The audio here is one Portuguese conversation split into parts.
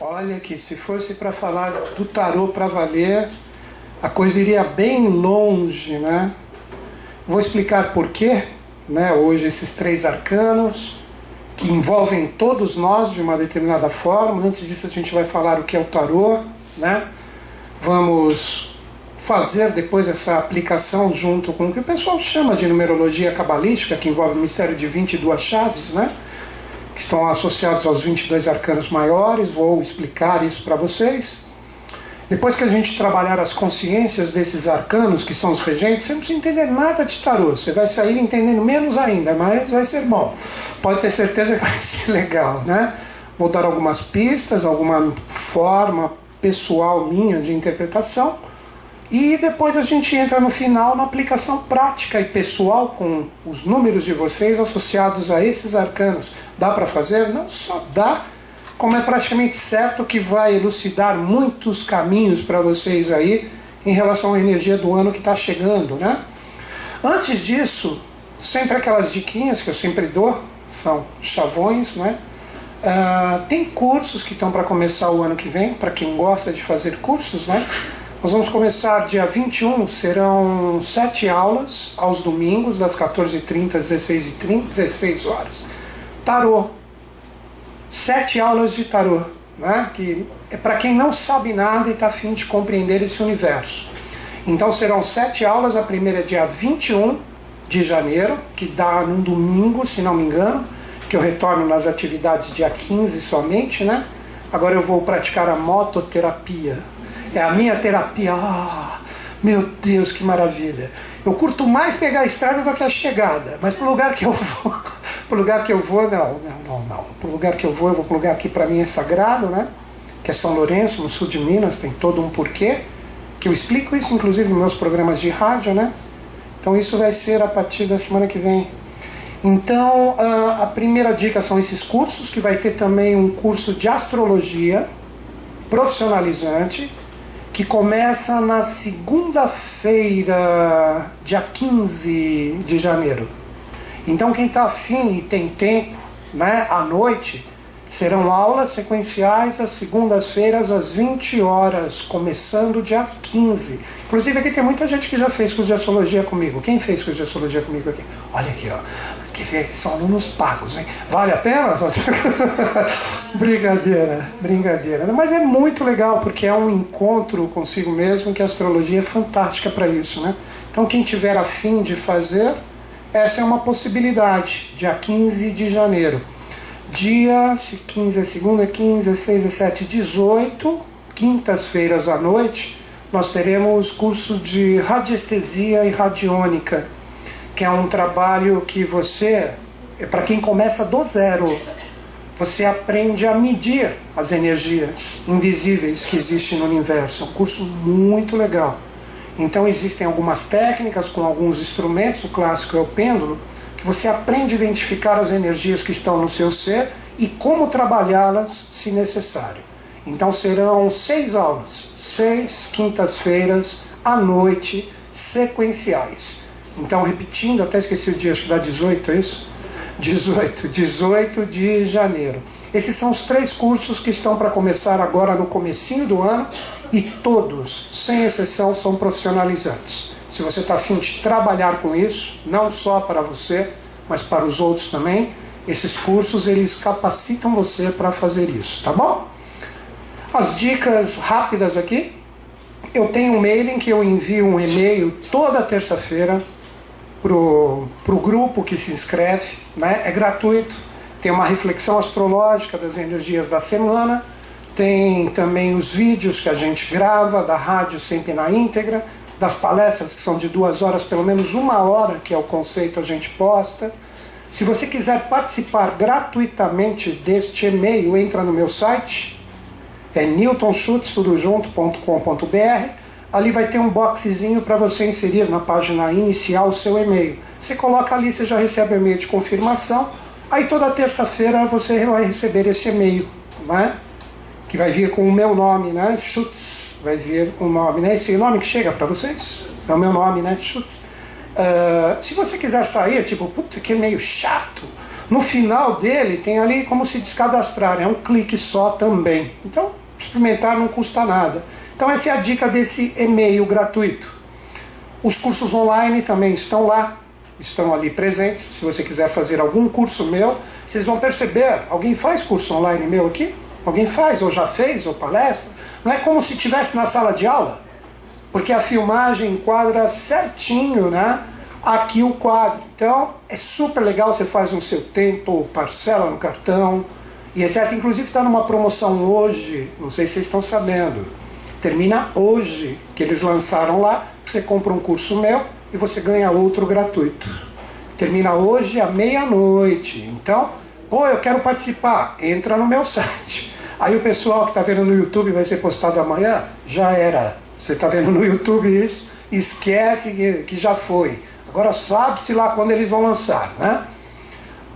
Olha que se fosse para falar do tarô para valer, a coisa iria bem longe, né? Vou explicar por quê, né? Hoje esses 3 arcanos que envolvem todos nós de uma determinada forma. Antes disso a gente vai falar o que é o tarô, né? Vamos fazer depois essa aplicação junto com o que o pessoal chama de numerologia cabalística, que envolve o mistério de 22 chaves, né? Que estão associados aos 22 arcanos maiores. Vou explicar isso para vocês. Depois que a gente trabalhar as consciências desses arcanos, que são os regentes, você não precisa entender nada de tarô. Você vai sair entendendo menos ainda, mas vai ser bom. Pode ter certeza que vai ser legal, né? Vou dar algumas pistas, alguma forma pessoal minha de interpretação. E depois a gente entra no final na aplicação prática e pessoal com os números de vocês associados a esses arcanos. Dá para fazer? Não só dá, como é praticamente certo que vai elucidar muitos caminhos para vocês aí em relação à energia do ano que está chegando, né? Antes disso, sempre aquelas diquinhas que eu sempre dou, são chavões, né? Tem cursos que estão para começar o ano que vem, para quem gosta de fazer cursos, né? Nós vamos começar dia 21, serão 7 aulas aos domingos, das 14h30 às 16h30, 16 horas. Tarô. 7 aulas de tarô, né? Que é para quem não sabe nada e está a fim de compreender esse universo. Então serão 7 aulas, a primeira é dia 21 de janeiro, que dá num domingo, se não me engano, que eu retorno nas atividades dia 15 somente, né? Agora eu vou praticar a mototerapia. É a minha terapia. Meu Deus, que maravilha. Eu curto mais pegar a estrada do que a chegada, mas pro lugar que eu vou, pro lugar que eu vou, não. Pro lugar que eu vou pro lugar que para mim é sagrado, né? Que é São Lourenço, no sul de Minas, tem todo um porquê, que eu explico isso inclusive nos meus programas de rádio, né? Então isso vai ser a partir da semana que vem. Então, a primeira dica são esses cursos, que vai ter também um curso de astrologia profissionalizante, que começa na segunda-feira, dia 15 de janeiro. Então quem está afim e tem tempo, né, à noite, serão aulas sequenciais às segundas-feiras às 20 horas, começando dia 15. Inclusive aqui tem muita gente que já fez curso de astrologia comigo. Quem fez curso de astrologia comigo aqui? Olha aqui, ó. São alunos pagos, hein? Vale a pena? Brincadeira. Mas é muito legal, porque é um encontro consigo mesmo, que a astrologia é fantástica para isso, né? Então quem tiver afim de fazer, essa é uma possibilidade, dia 15 de janeiro. Dia 15 é segunda, 15, 16, 17, 18, quintas-feiras à noite, nós teremos curso de radiestesia e radiônica, que é um trabalho que é para quem começa do zero. Você aprende a medir as energias invisíveis que existem no universo. É um curso muito legal. Então existem algumas técnicas com alguns instrumentos, o clássico é o pêndulo, que você aprende a identificar as energias que estão no seu ser e como trabalhá-las se necessário. Então serão 6 aulas, 6 quintas-feiras à noite, sequenciais. Então, repetindo, até esqueci o dia, acho que dá 18, é isso? 18 de janeiro. Esses são os 3 cursos que estão para começar agora no comecinho do ano, e todos, sem exceção, são profissionalizantes. Se você está a fim de trabalhar com isso, não só para você, mas para os outros também, esses cursos, eles capacitam você para fazer isso, tá bom? As dicas rápidas aqui. Eu tenho um mailing que eu envio um e-mail toda terça-feira pro grupo que se inscreve, né? É gratuito, tem uma reflexão astrológica das energias da semana, tem também os vídeos que a gente grava, da rádio sempre na íntegra, das palestras que são de 2 horas, pelo menos 1 hora, que é o conceito, a gente posta. Se você quiser participar gratuitamente deste e-mail, entra no meu site, é newtonschutz.com.br. Ali vai ter um boxezinho para você inserir na página inicial o seu e-mail. Você coloca ali, você já recebe o e-mail de confirmação. Aí toda terça-feira você vai receber esse e-mail, né? Que vai vir com o meu nome, né? Schutz, vai vir o nome, né? Esse nome que chega para vocês é o meu nome, né? Schutz. Se você quiser sair, tipo, puta, que e-mail chato, No final dele tem ali como se descadastrar, é um clique só também. Então, experimentar não custa nada. Então essa é a dica desse e-mail gratuito. Os cursos online também estão lá, estão ali presentes. Se você quiser fazer algum curso meu, vocês vão perceber, alguém faz curso online meu aqui? Alguém faz, ou já fez, ou palestra? Não é como se estivesse na sala de aula, porque a filmagem enquadra certinho, né? Aqui o quadro. Então é super legal, você faz no seu tempo, parcela no cartão, e etc. Inclusive está numa promoção hoje, não sei se vocês estão sabendo, termina hoje, que eles lançaram lá, você compra um curso meu e você ganha outro gratuito. Termina hoje à meia-noite. Então, pô, eu quero participar, entra no meu site. Aí o pessoal que está vendo no YouTube vai ser postado amanhã, já era. Você está vendo no YouTube isso, esquece que já foi. Agora sabe-se lá quando eles vão lançar, né?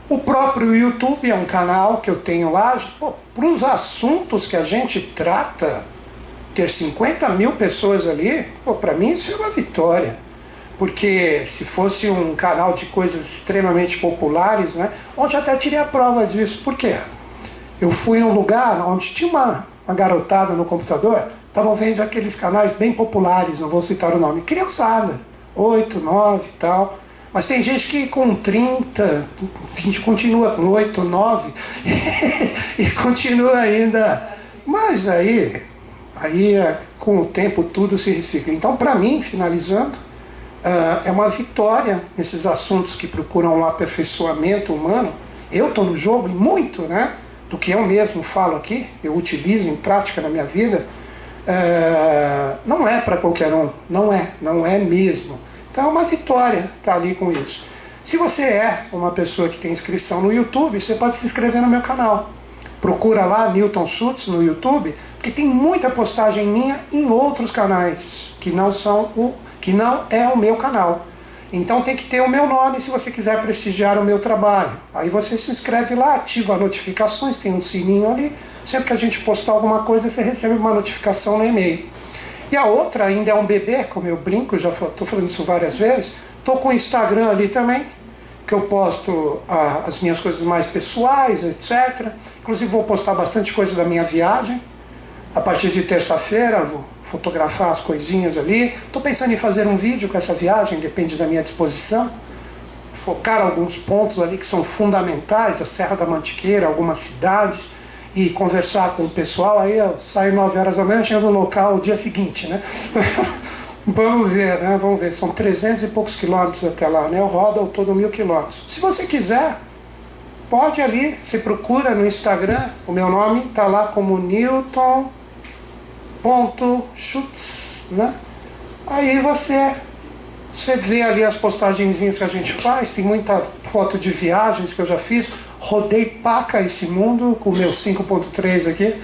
O próprio YouTube é um canal que eu tenho lá, para os assuntos que a gente trata, ter 50 mil pessoas ali, para mim isso é uma vitória. Porque se fosse um canal de coisas extremamente populares, né, ontem até tirei a prova disso. Por quê? Eu fui em um lugar onde tinha uma garotada no computador, estavam vendo aqueles canais bem populares, não vou citar o nome, criançada, 8, 9 e tal. Mas tem gente que com 30, 20 continua com 8, 9 e continua ainda. Mas aí com o tempo tudo se recicla. Então, para mim, finalizando, é uma vitória esses assuntos que procuram o aperfeiçoamento humano. Eu estou no jogo e muito, né, do que eu mesmo falo aqui, eu utilizo em prática na minha vida. Não é para qualquer um, não é mesmo. Então é uma vitória estar ali com isso. Se você é uma pessoa que tem inscrição no YouTube, você pode se inscrever no meu canal. Procura lá Newton Schultz no YouTube, porque tem muita postagem minha em outros canais, que não é o meu canal. Então tem que ter o meu nome se você quiser prestigiar o meu trabalho. Aí você se inscreve lá, ativa notificações, tem um sininho ali. Sempre que a gente postar alguma coisa, você recebe uma notificação no e-mail. E a outra ainda é um bebê, como eu brinco, já estou falando isso várias vezes. Estou com o Instagram ali também, que eu posto as minhas coisas mais pessoais, etc. Inclusive vou postar bastante coisa da minha viagem. A partir de terça-feira vou fotografar as coisinhas ali. Estou pensando em fazer um vídeo com essa viagem, depende da minha disposição. Focar alguns pontos ali que são fundamentais, a Serra da Mantiqueira, algumas cidades, e conversar com o pessoal. Aí eu saio 9 horas da manhã, chego no local o dia seguinte, né? Vamos ver, né? Vamos ver, são 300 e poucos quilômetros até lá, né? Eu rodo ao todo 1.000 quilômetros. Se você quiser, pode ali, você procura no Instagram, o meu nome está lá como Newton.Schultz, né? Aí você vê ali as postagenzinhas que a gente faz, tem muita foto de viagens que eu já fiz, rodei paca esse mundo com o meu 5.3 aqui,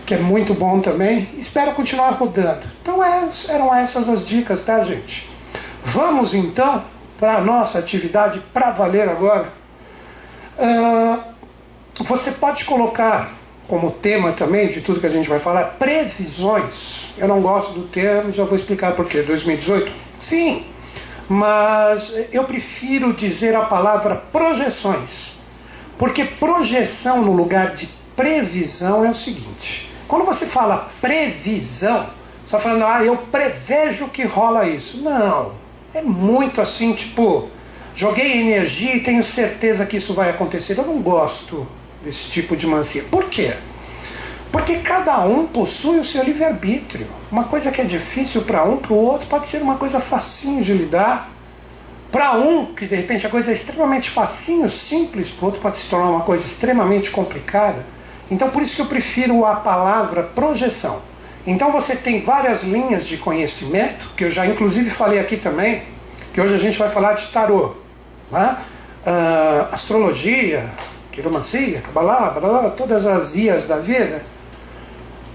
que é muito bom também, espero continuar rodando. Então eram essas as dicas, tá, gente? Vamos então para a nossa atividade para valer agora. Você pode colocar como tema também de tudo que a gente vai falar, previsões. Eu não gosto do termo, já vou explicar por quê. 2018? Sim, mas eu prefiro dizer a palavra projeções. Porque projeção no lugar de previsão é o seguinte: quando você fala previsão, você está falando, eu prevejo que rola isso. Não, é muito assim, tipo, joguei energia e tenho certeza que isso vai acontecer. Eu não gosto desse tipo de mancia. Por quê? Porque cada um possui o seu livre-arbítrio. Uma coisa que é difícil para um, para o outro, pode ser uma coisa facinho de lidar. Para um, que de repente a coisa é extremamente facinho, simples, para o outro pode se tornar uma coisa extremamente complicada. Então por isso que eu prefiro a palavra projeção. Então você tem várias linhas de conhecimento, que eu já inclusive falei aqui também, que hoje a gente vai falar de tarô, né? Astrologia, quiromancia, cabalá, todas as ias da vida.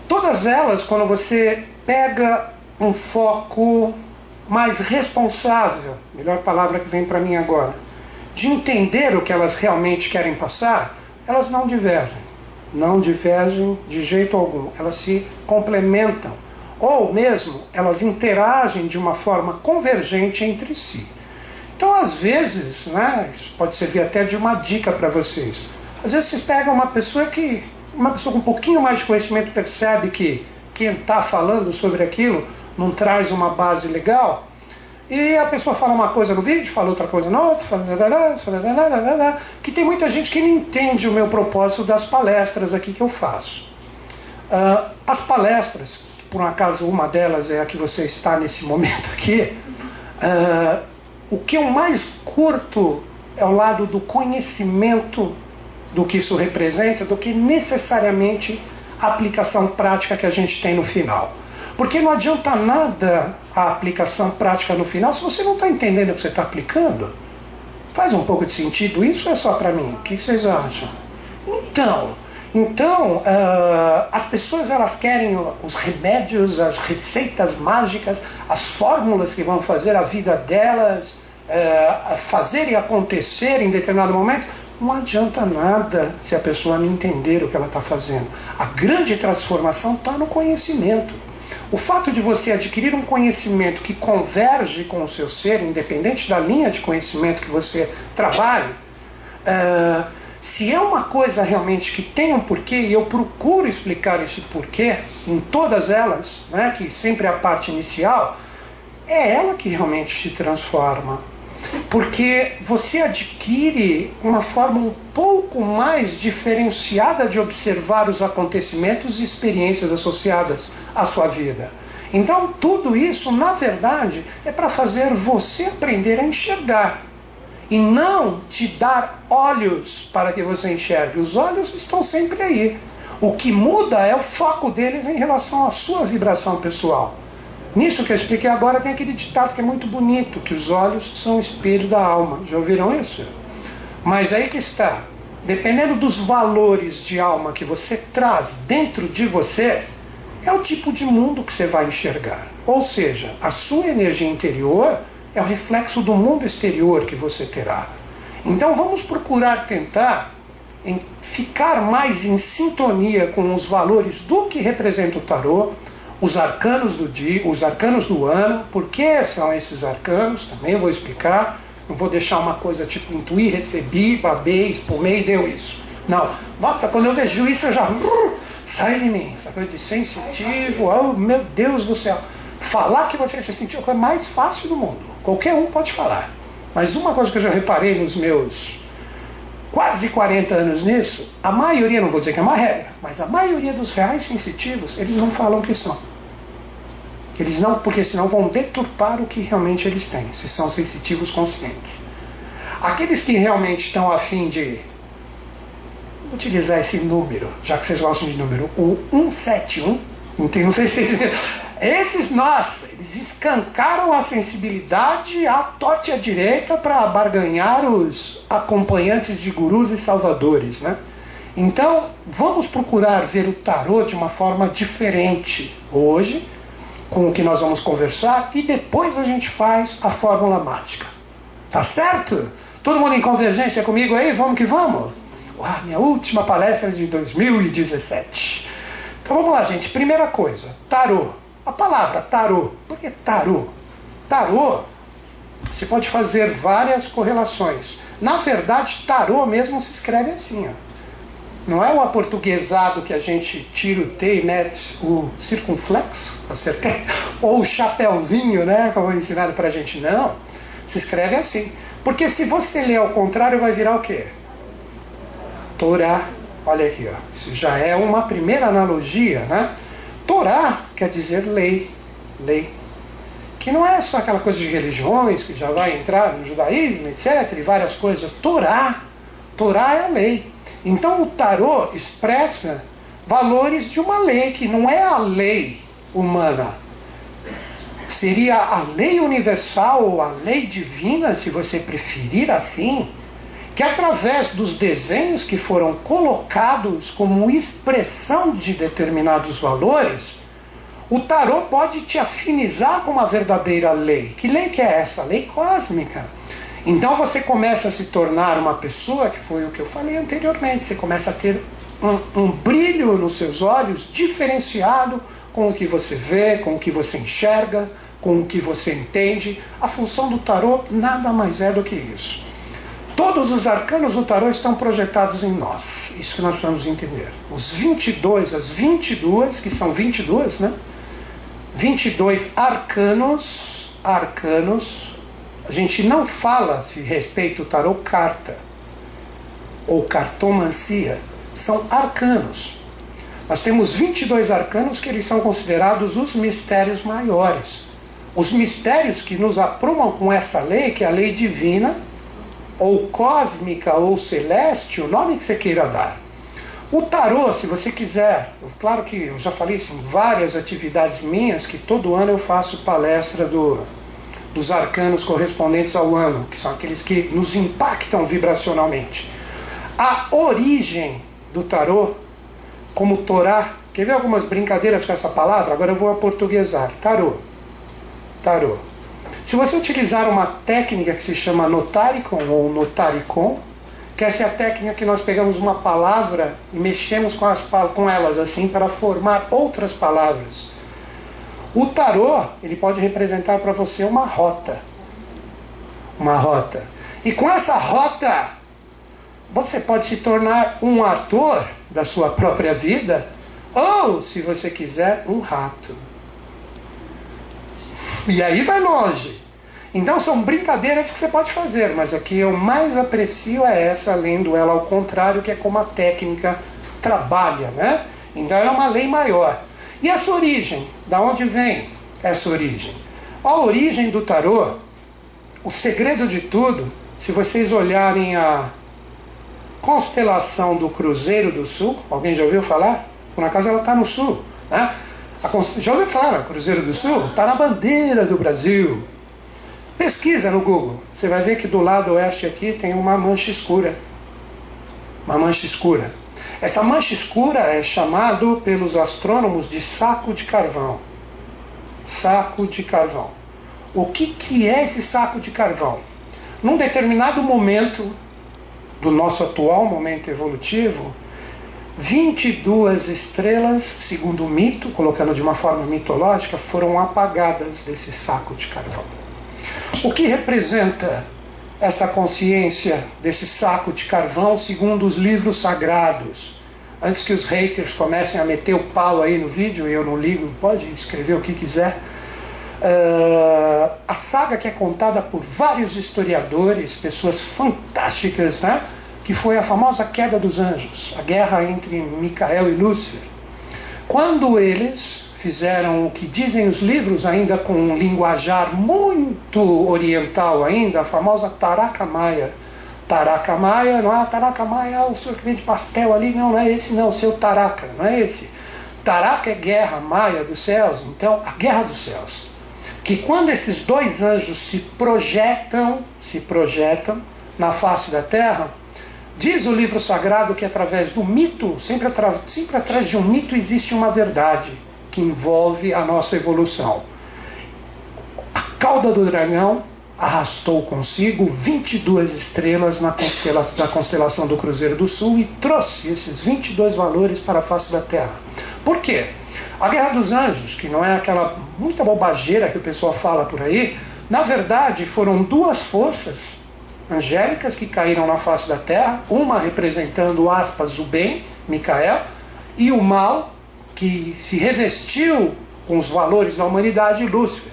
Todas elas, quando você pega um foco mais responsável, melhor palavra que vem para mim agora, de entender o que elas realmente querem passar, elas não divergem. Não divergem de jeito algum. Elas se complementam. Ou mesmo, elas interagem de uma forma convergente entre si. Então, às vezes, né, isso pode servir até de uma dica para vocês. Às vezes você pega uma pessoa com um pouquinho mais de conhecimento percebe que quem está falando sobre aquilo não traz uma base legal, e a pessoa fala uma coisa no vídeo, fala outra coisa no outro, que tem muita gente que não entende o meu propósito das palestras aqui que eu faço. As palestras, por um acaso uma delas é a que você está nesse momento aqui, o que eu mais curto é o lado do conhecimento do que isso representa, do que necessariamente a aplicação prática que a gente tem no final. Porque não adianta nada a aplicação prática no final se você não está entendendo o que você está aplicando. Faz um pouco de sentido isso ou é só para mim? O que vocês acham? Então, as pessoas elas querem os remédios, as receitas mágicas, as fórmulas que vão fazer a vida delas fazerem acontecer em determinado momento. Não adianta nada se a pessoa não entender o que ela está fazendo. A grande transformação está no conhecimento. O fato de você adquirir um conhecimento que converge com o seu ser, independente da linha de conhecimento que você trabalhe, se é uma coisa realmente que tem um porquê, e eu procuro explicar esse porquê em todas elas, né, que sempre é a parte inicial, é ela que realmente te transforma. Porque você adquire uma forma um pouco mais diferenciada de observar os acontecimentos e experiências associadas à sua vida. Então tudo isso, na verdade, é para fazer você aprender a enxergar. E não te dar olhos para que você enxergue. Os olhos estão sempre aí. O que muda é o foco deles em relação à sua vibração pessoal. Nisso que eu expliquei agora tem aquele ditado que é muito bonito, que os olhos são o espelho da alma. Já ouviram isso? Mas aí que está. Dependendo dos valores de alma que você traz dentro de você, é o tipo de mundo que você vai enxergar. Ou seja, a sua energia interior é o reflexo do mundo exterior que você terá. Então vamos procurar tentar ficar mais em sintonia com os valores do que representa o tarô, os arcanos do dia, os arcanos do ano. Por que são esses arcanos? Também eu vou explicar. Não vou deixar uma coisa tipo intuir, recebi, babei, espumei e deu isso. Não. Nossa, quando eu vejo isso eu já sai de mim. Essa coisa de sensitivo, oh meu Deus do céu. Falar que você se sentiu é a coisa mais fácil do mundo. Qualquer um pode falar. Mas uma coisa que eu já reparei nos meus quase 40 anos nisso, a maioria, não vou dizer que é uma regra, mas a maioria dos reais sensitivos, eles não falam o que são. Eles não, porque senão vão deturpar o que realmente eles têm, se são sensitivos conscientes. Aqueles que realmente estão a fim de utilizar esse número, já que vocês gostam de número, o 171, não sei se esses, nossa, eles escancaram a sensibilidade à torta e à direita para barganhar os acompanhantes de gurus e salvadores, né? Então, vamos procurar ver o tarô de uma forma diferente hoje, com o que nós vamos conversar, e depois a gente faz a fórmula mágica. Tá certo? Todo mundo em convergência comigo aí? Vamos que vamos? Uau, minha última palestra de 2017. Então vamos lá, gente. Primeira coisa, tarô. A palavra tarô. Por que tarô? Tarô, você pode fazer várias correlações. Na verdade, tarô mesmo se escreve assim, ó. Não é o aportuguesado que a gente tira o T e mete o circunflexo, ou o chapéuzinho, né, como ensinaram pra gente. Não, se escreve assim. Porque se você ler ao contrário, vai virar o quê? Torá. Olha aqui, ó. Isso já é uma primeira analogia, né? Torá quer dizer lei, lei. Que não é só aquela coisa de religiões, que já vai entrar no judaísmo, etc. E várias coisas. Torá. Torá é a lei. Então o tarô expressa valores de uma lei, que não é a lei humana. Seria a lei universal, ou a lei divina, se você preferir assim, que através dos desenhos que foram colocados como expressão de determinados valores, o tarô pode te afinizar com uma verdadeira lei. Que lei que é essa? Lei cósmica. Então você começa a se tornar uma pessoa, que foi o que eu falei anteriormente, você começa a ter um brilho nos seus olhos diferenciado com o que você vê, com o que você enxerga, com o que você entende. A função do tarô nada mais é do que isso. Todos os arcanos do tarô estão projetados em nós. Isso que nós precisamos entender. Os 22, as 22, que são 22, né? 22 arcanos, a gente não fala, se respeita o tarô, carta ou cartomancia, são arcanos. Nós temos 22 arcanos que eles são considerados os mistérios maiores. Os mistérios que nos aprumam com essa lei, que é a lei divina, ou cósmica, ou celeste, o nome que você queira dar. O tarô, se você quiser, claro que eu já falei isso em várias atividades minhas, que todo ano eu faço palestra dos arcanos correspondentes ao ano, que são aqueles que nos impactam vibracionalmente. A origem do tarô, como Torá, quer ver algumas brincadeiras com essa palavra? Agora eu vou aportuguesar. Tarô. Se você utilizar uma técnica que se chama notaricon ou notaricon, que essa é a técnica que nós pegamos uma palavra e mexemos com elas assim para formar outras palavras. O tarô, ele pode representar para você uma rota. Uma rota. E com essa rota, você pode se tornar um ator da sua própria vida, ou, se você quiser, um rato. E aí vai longe. Então são brincadeiras que você pode fazer, mas a que eu mais aprecio é essa, lendo ela ao contrário, que é como a técnica trabalha, né? Então é uma lei maior. E essa origem? Da onde vem essa origem? A origem do tarô, o segredo de tudo, se vocês olharem a constelação do Cruzeiro do Sul, alguém já ouviu falar? Por acaso ela está no Sul, né? Já ouviu falar, Cruzeiro do Sul? Está na bandeira do Brasil. Pesquisa no Google, você vai ver que do lado oeste aqui tem uma mancha escura. Uma mancha escura. Essa mancha escura é chamado pelos astrônomos de saco de carvão. Saco de carvão. O que é esse saco de carvão? Num determinado momento do nosso atual momento evolutivo, 22 estrelas, segundo o mito, colocando de uma forma mitológica, foram apagadas desse saco de carvão. O que representa essa consciência desse saco de carvão segundo os livros sagrados? Antes que os haters comecem a meter o pau aí no vídeo, e eu não ligo, pode escrever o que quiser. A saga que é contada por vários historiadores, pessoas fantásticas, né? Que foi a famosa queda dos anjos, a guerra entre Micael e Lúcifer. Quando eles fizeram o que dizem os livros, ainda com um linguajar muito oriental ainda, a famosa Taraka Maya. Taraka Maya, não é Taraka Maya, o senhor que vende pastel ali, não é esse não, o seu Taraka, não é esse. Taraka é guerra, Maya dos céus, então a guerra dos céus. Que quando esses dois anjos se projetam na face da terra, diz o livro sagrado que através do mito, sempre atrás de um mito existe uma verdade que envolve a nossa evolução. A cauda do dragão arrastou consigo 22 estrelas da constelação do Cruzeiro do Sul e trouxe esses 22 valores para a face da Terra. Por quê? A Guerra dos Anjos, que não é aquela muita bobageira que o pessoal fala por aí, na verdade foram duas forças angélicas que caíram na face da Terra, uma representando, aspas, o bem, Micael, e o mal, que se revestiu com os valores da humanidade, Lúcifer.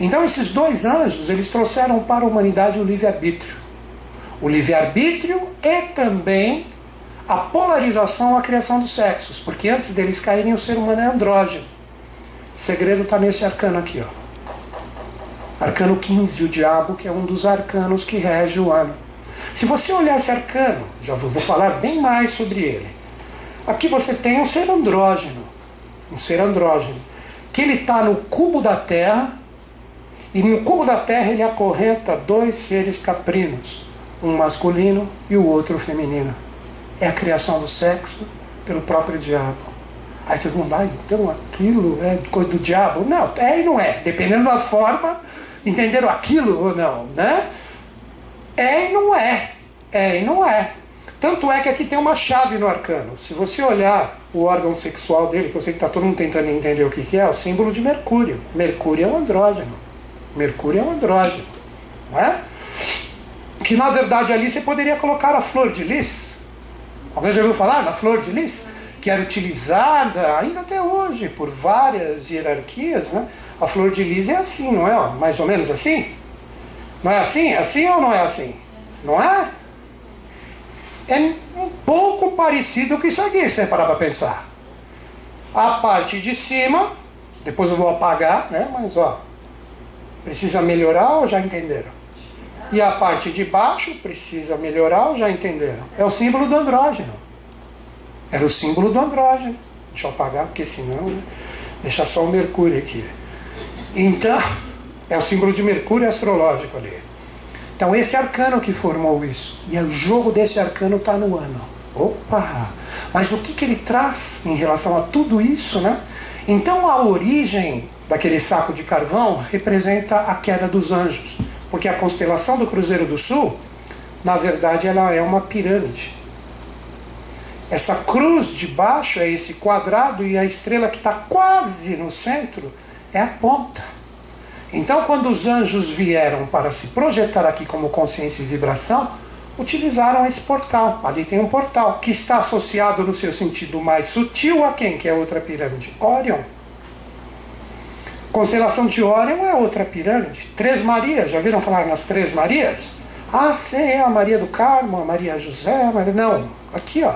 Então esses dois anjos, eles trouxeram para a humanidade o livre-arbítrio. O livre-arbítrio e também a polarização, a criação dos sexos, porque antes deles caírem o ser humano é andrógeno. O segredo está nesse arcano aqui, ó. Arcano 15, o diabo, que é um dos arcanos que rege o ano. Se você olhar esse arcano, já vou falar bem mais sobre ele. Aqui você tem um ser andrógeno, que ele está no cubo da Terra, e no cubo da Terra ele acorrenta dois seres caprinos, um masculino e o outro feminino. É a criação do sexo pelo próprio diabo. Aí todo mundo, então aquilo é coisa do diabo? Não, é e não é, dependendo da forma, entenderam aquilo ou não, né? É e não é, Tanto é que aqui tem uma chave no arcano. Se você olhar o órgão sexual dele, que eu sei que está todo mundo tentando entender o que é o símbolo de Mercúrio. Mercúrio é um andrógeno. Mercúrio é um andrógeno. Não é? Que na verdade ali você poderia colocar a flor de lis. Alguém já ouviu falar da flor de lis? Que era utilizada ainda até hoje por várias hierarquias, né? A flor de lis é assim, não é? Mais ou menos assim? Não é assim? É assim ou não é assim? Não é? É um pouco parecido com isso aqui, se você parar para pensar. A parte de cima, depois eu vou apagar, né? Mas ó, precisa melhorar ou já entenderam? E a parte de baixo precisa melhorar ou já entenderam? É o símbolo do andrógeno. Era o símbolo do andrógeno. Deixa eu apagar, porque senão, né? Deixa só o Mercúrio aqui. Então, é o símbolo de Mercúrio astrológico ali. Então, esse arcano que formou isso. E o jogo desse arcano está no ano. Opa! Mas o que ele traz em relação a tudo isso, né? Então, a origem daquele saco de carvão representa a queda dos anjos. Porque a constelação do Cruzeiro do Sul, na verdade, ela é uma pirâmide. Essa cruz de baixo é esse quadrado e a estrela que está quase no centro é a ponta. Então, quando os anjos vieram para se projetar aqui como consciência e vibração, utilizaram esse portal. Ali tem um portal que está associado no seu sentido mais sutil a quem? Que é outra pirâmide? Órion. Constelação de Órion é outra pirâmide. Três Marias, já viram falar nas Três Marias? Ah, sim, é a Maria do Carmo, a Maria José, a Maria... Não, aqui ó.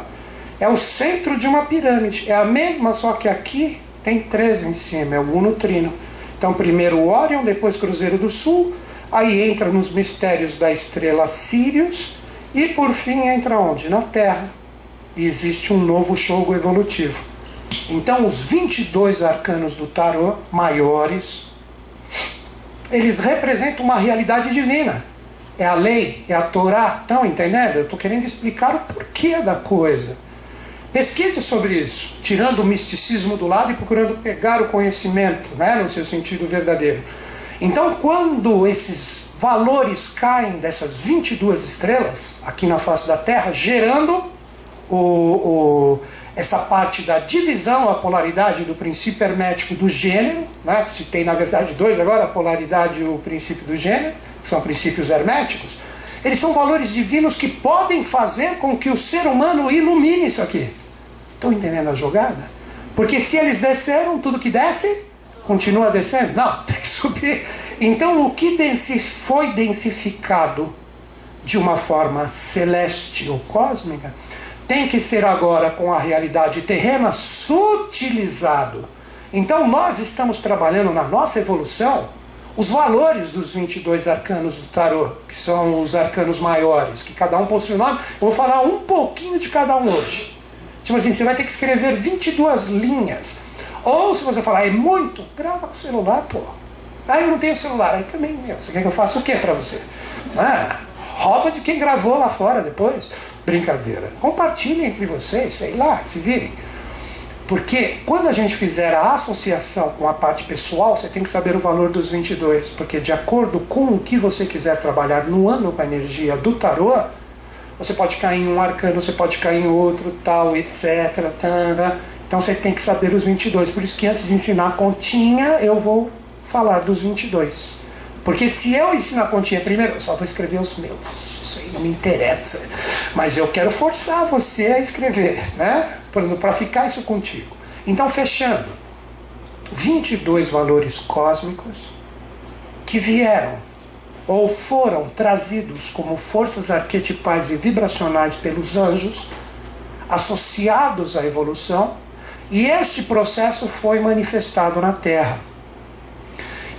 É o centro de uma pirâmide. É a mesma, só que aqui tem 3 em cima, é o Uno Trino. Então primeiro o Órion, depois Cruzeiro do Sul, aí entra nos mistérios da estrela Sírius, e por fim entra onde? Na Terra. E existe um novo jogo evolutivo. Então os 22 arcanos do tarô, maiores, eles representam uma realidade divina. É a lei, é a Torá. Estão entendendo? Eu estou querendo explicar o porquê da coisa. Pesquise sobre isso, tirando o misticismo do lado e procurando pegar o conhecimento, né, no seu sentido verdadeiro. Então, quando esses valores caem dessas 22 estrelas, aqui na face da Terra, gerando essa parte da divisão, a polaridade do princípio hermético do gênero, né, se tem na verdade 2 agora, a polaridade e o princípio do gênero, que são princípios herméticos, eles são valores divinos que podem fazer com que o ser humano ilumine isso aqui. Estão entendendo a jogada? Porque se eles desceram, tudo que desce, continua descendo? Não, tem que subir. Então o que foi densificado de uma forma celeste ou cósmica, tem que ser agora com a realidade terrena sutilizado. Então nós estamos trabalhando na nossa evolução os valores dos 22 arcanos do tarô, que são os arcanos maiores, que cada um possui um nome. Eu vou falar um pouquinho de cada um hoje. Tipo assim, você vai ter que escrever 22 linhas. Ou se você falar, é muito, grava com o celular, pô. Ah, eu não tenho celular. Aí também, meu, você quer que eu faça o quê pra você? Ah, rouba de quem gravou lá fora depois. Brincadeira. Compartilhem entre vocês, sei lá, se virem. Porque quando a gente fizer a associação com a parte pessoal, você tem que saber o valor dos 22. Porque de acordo com o que você quiser trabalhar no ano com a energia do tarô, você pode cair em um arcano, você pode cair em outro, tal, etc. Tana. Então você tem que saber os 22. Por isso que antes de ensinar a continha, eu vou falar dos 22. Porque se eu ensinar a continha primeiro, eu só vou escrever os meus. Isso aí não me interessa. Mas eu quero forçar você a escrever, né? Para ficar isso contigo. Então, fechando. 22 valores cósmicos que vieram ou foram trazidos como forças arquetipais e vibracionais pelos anjos, associados à evolução, e este processo foi manifestado na Terra.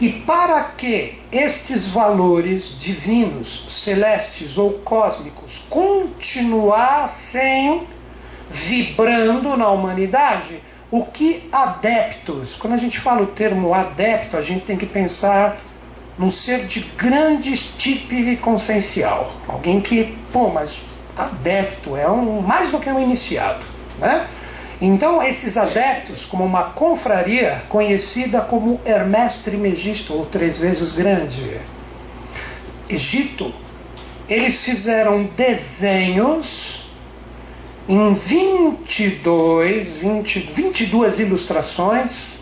E para que estes valores divinos, celestes ou cósmicos continuassem vibrando na humanidade, o que adeptos, quando a gente fala o termo adepto, a gente tem que pensar num ser de grande estirpe consciencial. Alguém que, pô, mas adepto é mais do que um iniciado, né? Então esses adeptos, como uma confraria conhecida como Hermès Trismegisto, ou 3 vezes grande, Egito, eles fizeram desenhos em 22 ilustrações,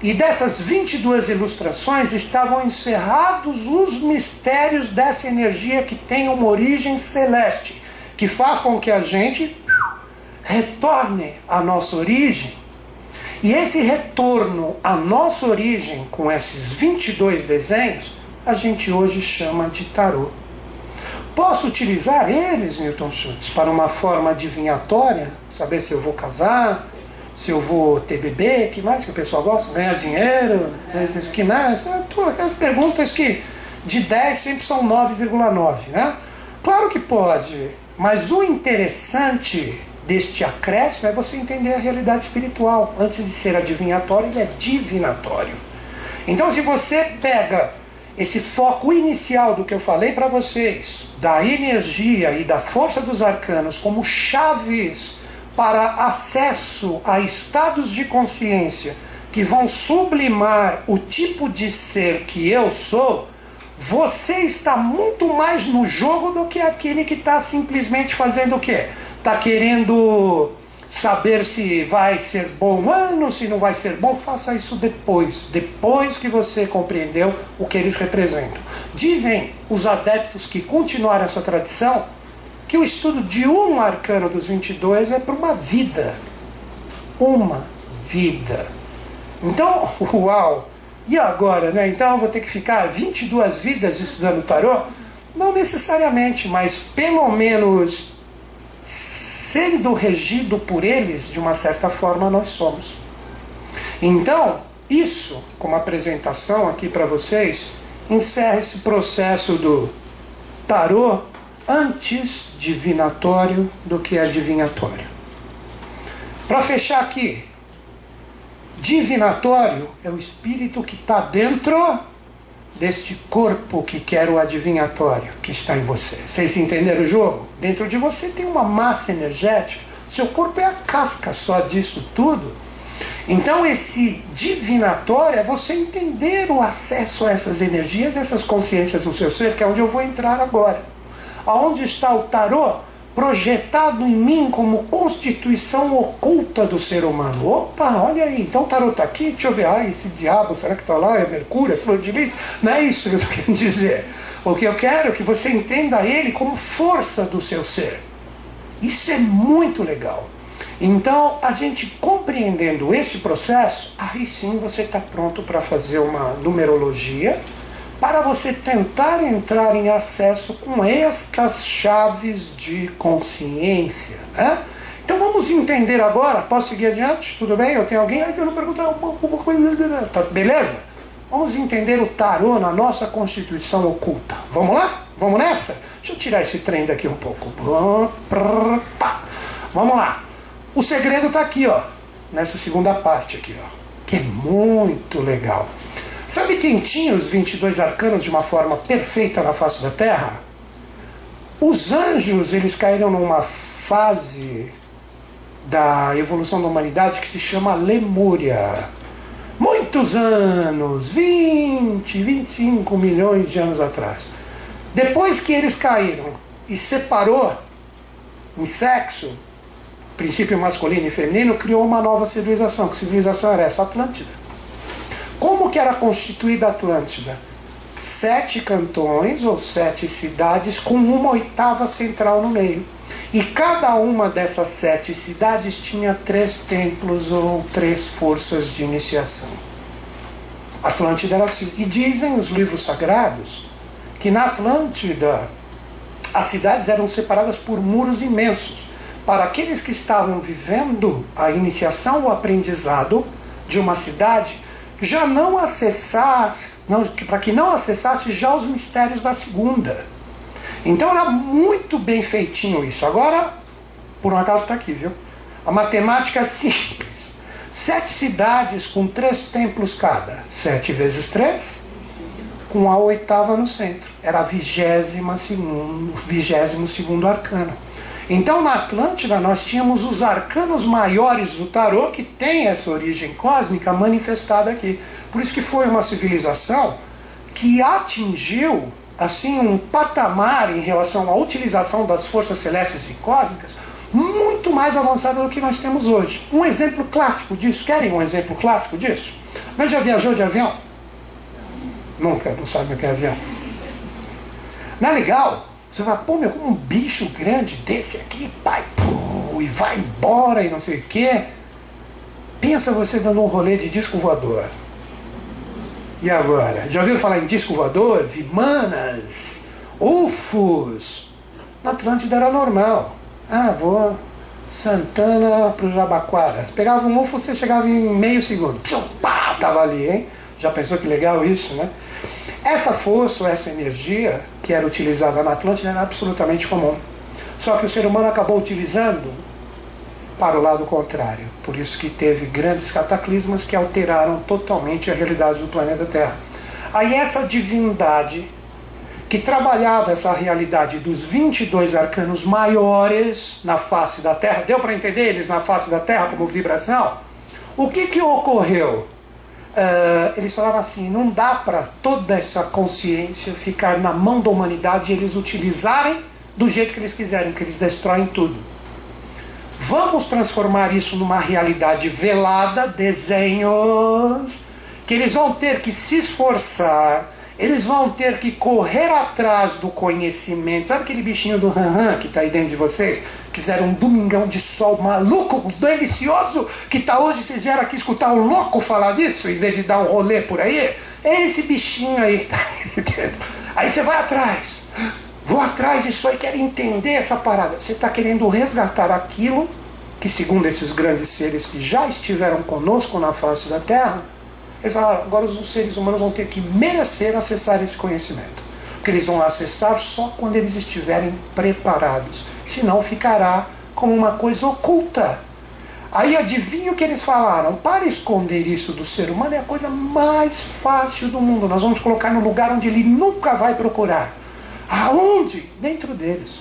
e dessas 22 ilustrações estavam encerrados os mistérios dessa energia que tem uma origem celeste, que faz com que a gente retorne à nossa origem. E esse retorno à nossa origem, com esses 22 desenhos, a gente hoje chama de tarô. Posso utilizar eles, Newton Schultz, para uma forma adivinhatória, saber se eu vou casar, se eu vou ter bebê, que mais que o pessoal gosta? Ganhar dinheiro, que mais? Aquelas perguntas que de 10 sempre são 9,9, né? Claro que pode, mas o interessante deste acréscimo é você entender a realidade espiritual. Antes de ser adivinhatório, ele é divinatório. Então, se você pega esse foco inicial do que eu falei para vocês, da energia e da força dos arcanos como chaves para acesso a estados de consciência que vão sublimar o tipo de ser que eu sou, você está muito mais no jogo do que aquele que está simplesmente fazendo o quê? Está querendo saber se vai ser bom ano, se não vai ser bom. Faça isso depois que você compreendeu o que eles representam. Dizem os adeptos que continuaram essa tradição que o estudo de um arcano dos 22 é para uma vida. Uma vida. Então, uau! E agora, né? Então eu vou ter que ficar 22 vidas estudando tarô? Não necessariamente, mas pelo menos sendo regido por eles, de uma certa forma nós somos. Então, isso, como apresentação aqui para vocês, encerra esse processo do tarô antes divinatório do que adivinhatório. Para fechar aqui, divinatório é o espírito que está dentro deste corpo que quer o adivinhatório, que está em você. Vocês entenderam o jogo? Dentro de você tem uma massa energética, seu corpo é a casca só disso tudo. Então esse divinatório é você entender o acesso a essas energias, essas consciências no seu ser, que é onde eu vou entrar agora. Aonde está o tarô projetado em mim como constituição oculta do ser humano. Opa, olha aí, então o tarô está aqui, deixa eu ver, esse diabo, será que está lá, é Mercúrio, é flor de lis? Não é isso que eu estou querendo dizer. O que eu quero é que você entenda ele como força do seu ser. Isso é muito legal. Então, a gente compreendendo esse processo, aí sim você está pronto para fazer uma numerologia, para você tentar entrar em acesso com estas chaves de consciência, né? Então vamos entender agora, posso seguir adiante? Tudo bem? Eu tenho alguém? Aí eu não perguntar uma coisa, tá, beleza? Vamos entender o tarô na nossa constituição oculta. Vamos lá? Vamos nessa? Deixa eu tirar esse trem daqui um pouco. Vamos lá. O segredo está aqui, ó, nessa segunda parte aqui, ó, que é muito legal. Sabe quem tinha os 22 arcanos de uma forma perfeita na face da Terra? Os anjos, eles caíram numa fase da evolução da humanidade que se chama Lemúria. Muitos anos, 25 milhões de anos atrás. Depois que eles caíram e separou em sexo, princípio masculino e feminino, criou uma nova civilização. Que civilização era essa? Atlântida. Como que era constituída a Atlântida? 7 cantões ou 7 cidades com uma oitava central no meio. E cada uma dessas 7 cidades tinha 3 templos ou 3 forças de iniciação. A Atlântida era assim. E dizem os livros sagrados que na Atlântida as cidades eram separadas por muros imensos. Para aqueles que estavam vivendo a iniciação, o aprendizado de uma cidade, já não acessasse, para que não acessasse já os mistérios da segunda. Então era muito bem feitinho isso. Agora, por um acaso está aqui, viu? A matemática é simples. 7 cidades com 3 templos cada. 7 vezes 3, com a oitava no centro. Era a 22º arcano. Então na Atlântida nós tínhamos os arcanos maiores do tarô, que tem essa origem cósmica manifestada aqui. Por isso que foi uma civilização que atingiu assim um patamar em relação à utilização das forças celestes e cósmicas muito mais avançada do que nós temos hoje. Um exemplo clássico disso, querem um exemplo clássico disso? Mas já viajou de avião? Nunca, não sabe o que é avião. Não é legal? Você vai, pô, meu, como um bicho grande desse aqui, pai, e vai embora e não sei o quê. Pensa você dando um rolê de disco voador. E agora? Já ouviram falar em disco voador? Vimanas? UFOs? Na Atlântida era normal. Ah, vou Santana pro Jabaquara. Você pegava um UFO, você chegava em meio segundo. Pá, tava ali, hein? Já pensou que legal isso, né? Essa força, essa energia que era utilizada na Atlântida era absolutamente comum. Só que o ser humano acabou utilizando para o lado contrário. Por isso que teve grandes cataclismos que alteraram totalmente a realidade do planeta Terra. Aí essa divindade que trabalhava essa realidade dos 22 arcanos maiores na face da Terra, deu para entender eles na face da Terra como vibração? O que ocorreu? Eles falaram assim, não dá para toda essa consciência ficar na mão da humanidade e eles utilizarem do jeito que eles quiserem, que eles destroem tudo. Vamos transformar isso numa realidade velada, desenhos, que eles vão ter que se esforçar, eles vão ter que correr atrás do conhecimento. Sabe aquele bichinho do Han que está aí dentro de vocês? Que fizeram um domingão de sol maluco, delicioso, que está hoje, vocês vieram aqui escutar o louco falar disso, em vez de dar um rolê por aí? É esse bichinho aí que está aí dentro. Aí você vai atrás. Vou atrás disso aí, quero entender essa parada. Você está querendo resgatar aquilo que, segundo esses grandes seres que já estiveram conosco na face da Terra, eles falaram, agora os seres humanos vão ter que merecer acessar esse conhecimento. Porque eles vão acessar só quando eles estiverem preparados. Senão ficará como uma coisa oculta. Aí adivinha o que eles falaram? Para esconder isso do ser humano é a coisa mais fácil do mundo. Nós vamos colocar no lugar onde ele nunca vai procurar. Aonde? Dentro deles.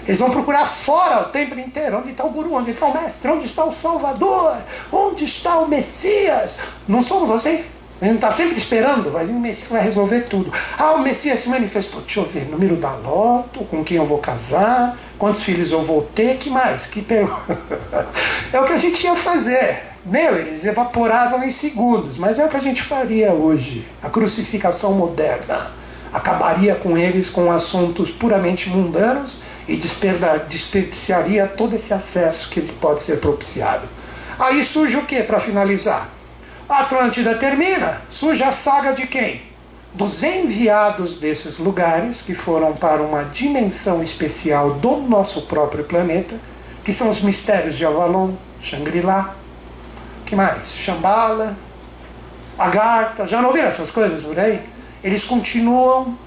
Eles vão procurar fora o tempo inteiro. Onde está o guru? Onde está o mestre? Onde está o salvador? Onde está o Messias? Não somos assim? A gente está sempre esperando. Vai vir o Messias que vai resolver tudo. Ah, o Messias se manifestou. Deixa eu ver. Número da loto. Com quem eu vou casar. Quantos filhos eu vou ter. Que mais? Que pergunta. É o que a gente ia fazer. Meu, eles evaporavam em segundos. Mas é o que a gente faria hoje. A crucificação moderna acabaria com eles com assuntos puramente mundanos e desperdiciaria todo esse acesso que pode ser propiciado. Aí surge o que para finalizar? A Atlântida termina, surge a saga de quem? Dos enviados desses lugares que foram para uma dimensão especial do nosso próprio planeta, que são os mistérios de Avalon, Shangri-La, que mais? Shambhala, Agartha, já não ouviram essas coisas por aí? Eles continuam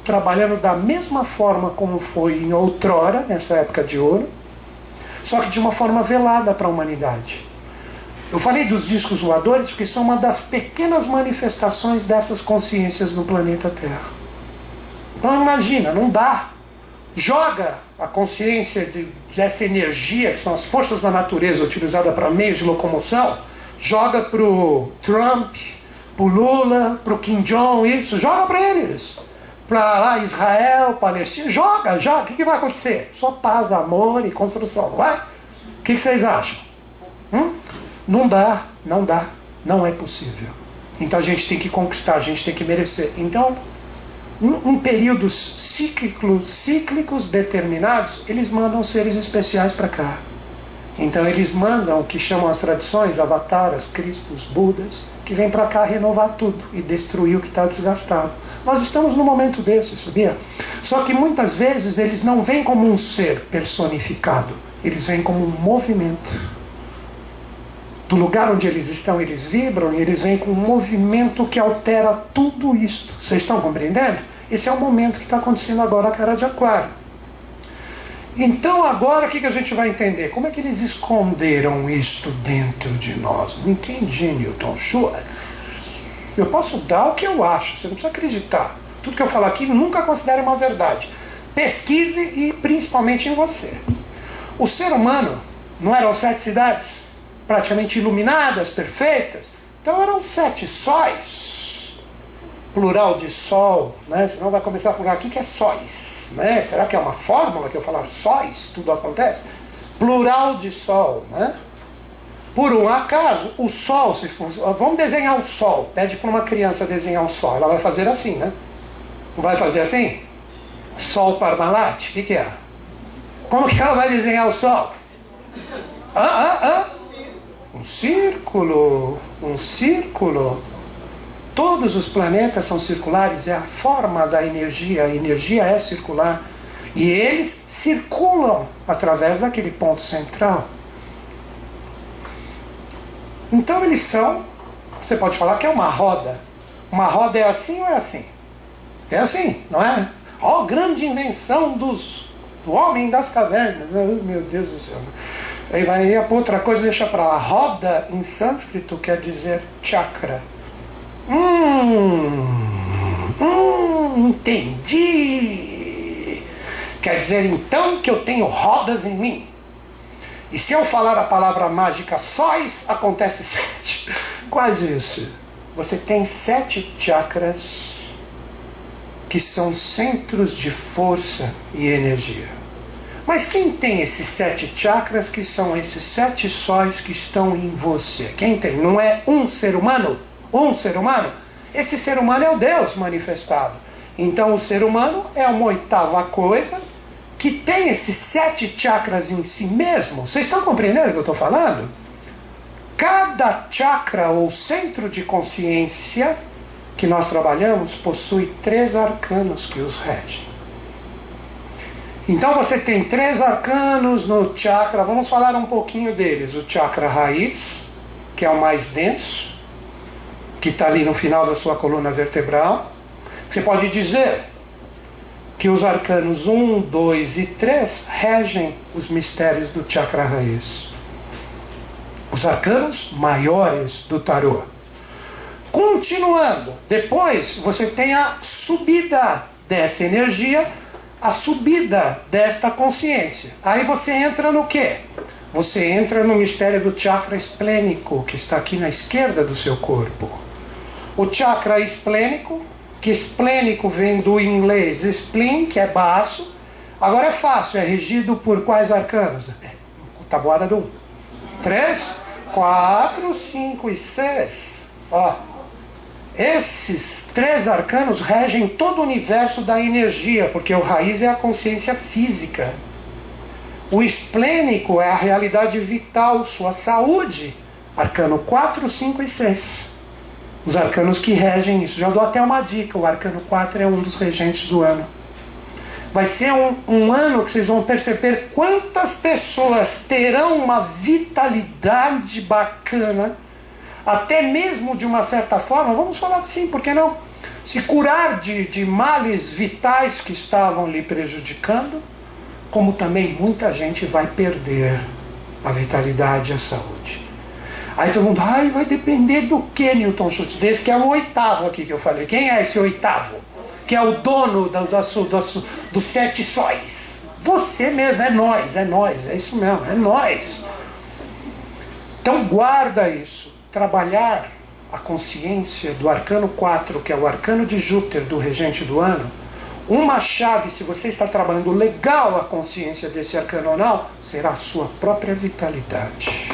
trabalhando da mesma forma como foi em outrora, nessa época de ouro, só que de uma forma velada para a humanidade. Eu falei dos discos voadores porque são uma das pequenas manifestações dessas consciências no planeta Terra. Então imagina, não dá. Joga a consciência dessa energia, que são as forças da natureza utilizada para meios de locomoção, joga para o Trump, pro Lula, pro Kim Jong, isso, joga para eles. Para lá Israel, Palestina, joga. O que vai acontecer? Só paz, amor e construção, não vai? O que vocês acham? Não dá, não é possível. Então a gente tem que conquistar, a gente tem que merecer. Então, em períodos cíclicos determinados, eles mandam seres especiais para cá. Então eles mandam o que chamam as tradições, avataras, cristos, budas, que vem para cá renovar tudo e destruir o que está desgastado. Nós estamos num momento desse, sabia? Só que muitas vezes eles não vêm como um ser personificado, eles vêm como um movimento. Do lugar onde eles estão, eles vibram e eles vêm com um movimento que altera tudo isto. Vocês estão compreendendo? Esse é o momento que está acontecendo agora na Cara de Aquário. Então agora o que a gente vai entender? Como é que eles esconderam isto dentro de nós? Não entendi, Newton Schultz. Eu posso dar o que eu acho, você não precisa acreditar. Tudo que eu falo aqui nunca considere uma verdade. Pesquise e principalmente em você. O ser humano não eram 7 cidades praticamente iluminadas, perfeitas? Então eram 7 sóis. plural de sol, né? Senão vai começar a perguntar, o que é sóis? Né? Será que é uma fórmula que eu falar sóis, tudo acontece? Plural de sol, né? Por um acaso, o sol, se for, vamos desenhar o sol, pede para uma criança desenhar o sol, ela vai fazer assim, né? Não vai fazer assim? Sol Parmalat, o que é? Como que ela vai desenhar o sol? Um círculo, um círculo. Todos os planetas são circulares, é a forma da energia, a energia é circular. E eles circulam através daquele ponto central. Então eles são, você pode falar que é uma roda. Uma roda é assim ou é assim? É assim, não é? Ó, grande invenção do homem das cavernas. Meu Deus do céu. Aí vai para outra coisa, deixa para lá. Roda em sânscrito quer dizer chakra. Entendi. Quer dizer então que eu tenho rodas em mim. E se eu falar a palavra mágica sóis, acontece 7. Quais isso? Você tem 7 chakras que são centros de força e energia. Mas quem tem esses 7 chakras que são esses 7 sóis que estão em você? Quem tem? Não é um ser humano? Um ser humano? Esse ser humano é o Deus manifestado. Então o ser humano é uma 8ª coisa que tem esses 7 chakras em si mesmo. Vocês estão compreendendo o que eu estou falando? Cada chakra ou centro de consciência que nós trabalhamos possui 3 arcanos que os regem. Então você tem 3 arcanos no chakra, vamos falar um pouquinho deles. O chakra raiz, que é o mais denso, que está ali no final da sua coluna vertebral. Você pode dizer que os arcanos 1, 2 e 3 regem os mistérios do chakra raiz. Os arcanos maiores do tarô. Continuando, depois você tem a subida dessa energia, a subida desta consciência. Aí você entra no quê? Você entra no mistério do chakra esplênico, que está aqui na esquerda do seu corpo. O chakra esplênico, que esplênico vem do inglês spleen, que é baixo. Agora é fácil, é regido por quais arcanos? Tabuada do 1. 3, 4, 5 e 6. Ó. Esses 3 arcanos regem todo o universo da energia, porque o raiz é a consciência física. O esplênico é a realidade vital, sua saúde. Arcano 4, 5 e 6. Os arcanos que regem isso. Já dou até uma dica, o arcano 4 é um dos regentes do ano. Vai ser um ano que vocês vão perceber quantas pessoas terão uma vitalidade bacana, até mesmo de uma certa forma, vamos falar assim, por que não? Se curar de males vitais que estavam lhe prejudicando, como também muita gente vai perder a vitalidade e a saúde. Aí todo mundo, vai depender do que, Newton Schultz? Desse que é o 8º aqui que eu falei. Quem é esse 8º? Que é o dono dos 7 sóis. Você mesmo, é nós, é isso mesmo, é nós. Então guarda isso. Trabalhar a consciência do arcano 4, que é o arcano de Júpiter, do regente do ano. Uma chave, se você está trabalhando legal a consciência desse arcano ou não, será a sua própria vitalidade.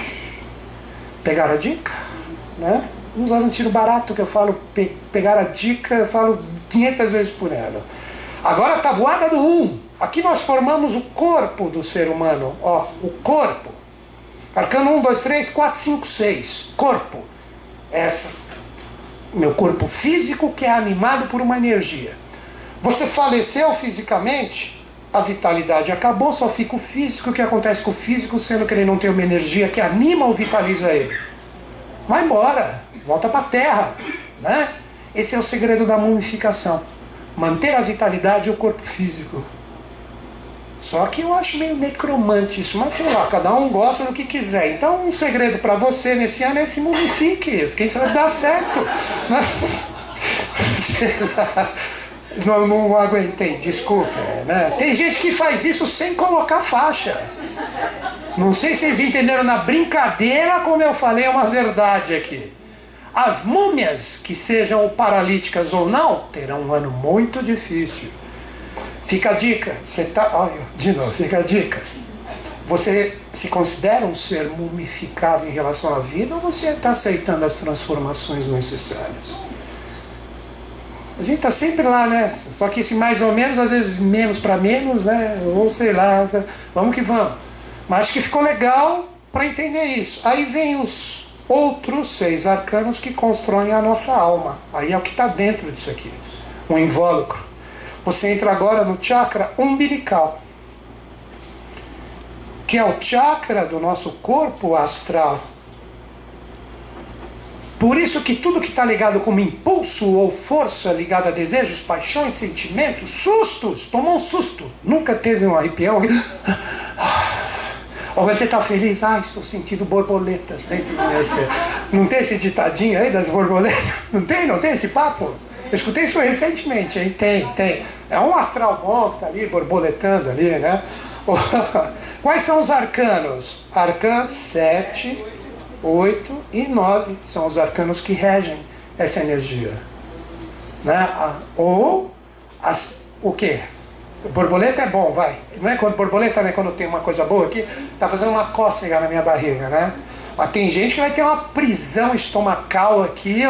Pegar a dica? Né? Vamos usar um tiro barato que eu falo, pegar a dica, eu falo 500 vezes por ela. Agora a tabuada do 1. Aqui nós formamos o corpo do ser humano. Ó, o corpo. Arcano 1, 2, 3, 4, 5, 6. Corpo. Meu corpo físico que é animado por uma energia. Você faleceu fisicamente, a vitalidade acabou, só fica o físico. O que acontece com o físico, sendo que ele não tem uma energia que anima ou vitaliza ele? Vai embora, volta para a terra, né? Esse é o segredo da mumificação. Manter a vitalidade e o corpo físico. Só que eu acho meio necromante isso, mas sei lá, cada um gosta do que quiser. Então um segredo para você nesse ano é se mumifique, quem sabe dá certo. Sei lá. Não aguentei, desculpa, né? Tem gente que faz isso sem colocar faixa. Não sei se vocês entenderam na brincadeira, como eu falei, é uma verdade aqui. As múmias, que sejam paralíticas ou não, terão um ano muito difícil. Fica a dica. Olha, de novo, fica a dica. Você se considera um ser mumificado em relação à vida, ou você está aceitando as transformações necessárias? A gente está sempre lá, né? Só que esse mais ou menos, às vezes menos para menos, né? Ou sei lá, vamos que vamos. Mas acho que ficou legal para entender isso. Aí vem os outros 6 arcanos que constroem a nossa alma. Aí é o que está dentro disso aqui. Um invólucro. Você entra agora no chakra umbilical, que é o chakra do nosso corpo astral. Por isso que tudo que está ligado como impulso ou força, ligado a desejos, paixões, sentimentos, sustos, tomou um susto, nunca teve um arrepião, ou você está feliz, estou sentindo borboletas dentro de você. Não tem esse ditadinho aí das borboletas? Não tem esse papo? Eu escutei isso recentemente, hein? Tem. É um astral bom que está ali, borboletando ali, né? Quais são os arcanos? Arcanos 7, 8 e 9 são os arcanos que regem essa energia. Né? O quê? Borboleta é bom, vai. Não é quando borboleta, né? Quando tem uma coisa boa aqui, tá fazendo uma cócega na minha barriga, né? Mas tem gente que vai ter uma prisão estomacal aqui,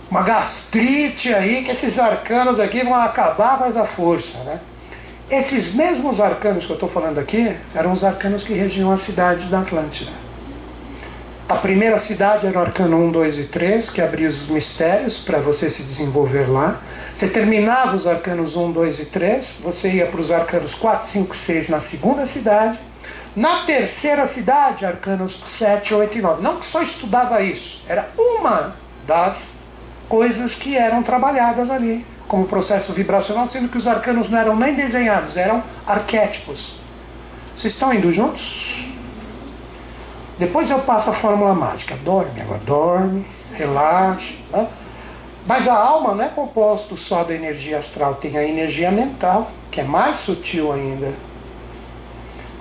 uma gastrite aí, que esses arcanos aqui vão acabar com essa força, né? Esses mesmos arcanos que eu estou falando aqui eram os arcanos que regiam as cidades da Atlântida. A primeira cidade era o arcano 1, 2 e 3, que abria os mistérios para você se desenvolver lá. Você terminava os arcanos 1, 2 e 3, você ia para os arcanos 4, 5 e 6 na segunda cidade. Na terceira cidade, arcanos 7, 8 e 9. Não que só estudava isso, era uma das coisas que eram trabalhadas ali como processo vibracional, sendo que os arcanos não eram nem desenhados, eram arquétipos. Vocês estão indo juntos? Depois eu passo a fórmula mágica. Dorme, agora dorme, relaxa. Né? Mas a alma não é composta só da energia astral, tem a energia mental, que é mais sutil ainda.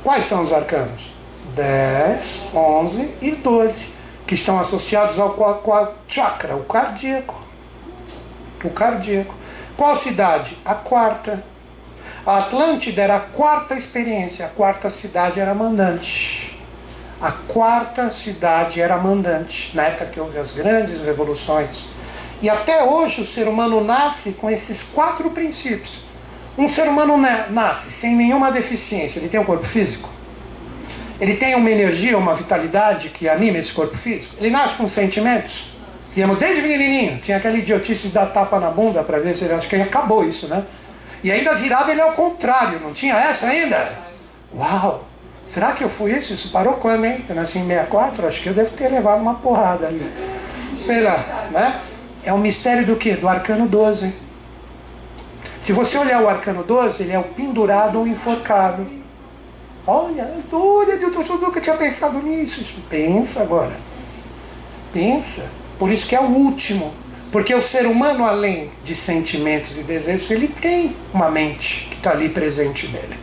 Quais são os arcanos? 10, 11 e 12, que estão associados ao chakra, o cardíaco. O cardíaco. Qual cidade? A quarta. A Atlântida era a quarta experiência, a quarta cidade era mandante. A quarta cidade era mandante, na época que houve as grandes revoluções. E até hoje o ser humano nasce com esses 4 princípios. Um ser humano nasce sem nenhuma deficiência. Ele tem um corpo físico? Ele tem uma energia, uma vitalidade que anima esse corpo físico? Ele nasce com sentimentos? Íamos desde pequenininho, tinha aquela idiotice de dar tapa na bunda para ver se ele... Acho que acabou isso, né? E ainda virava ele ao contrário, não tinha essa ainda? Uau! Será que eu fui isso? Isso parou quando, hein? Eu nasci em 64, acho que eu devo ter levado uma porrada ali. Sei lá, né? É um mistério do quê? Do arcano 12. Se você olhar o arcano 12, ele é o pendurado ou enforcado. Olha, eu nunca tinha pensado nisso. Pensa agora. Pensa. Por isso que é o último. Porque o ser humano, além de sentimentos e desejos, ele tem uma mente que está ali presente nele.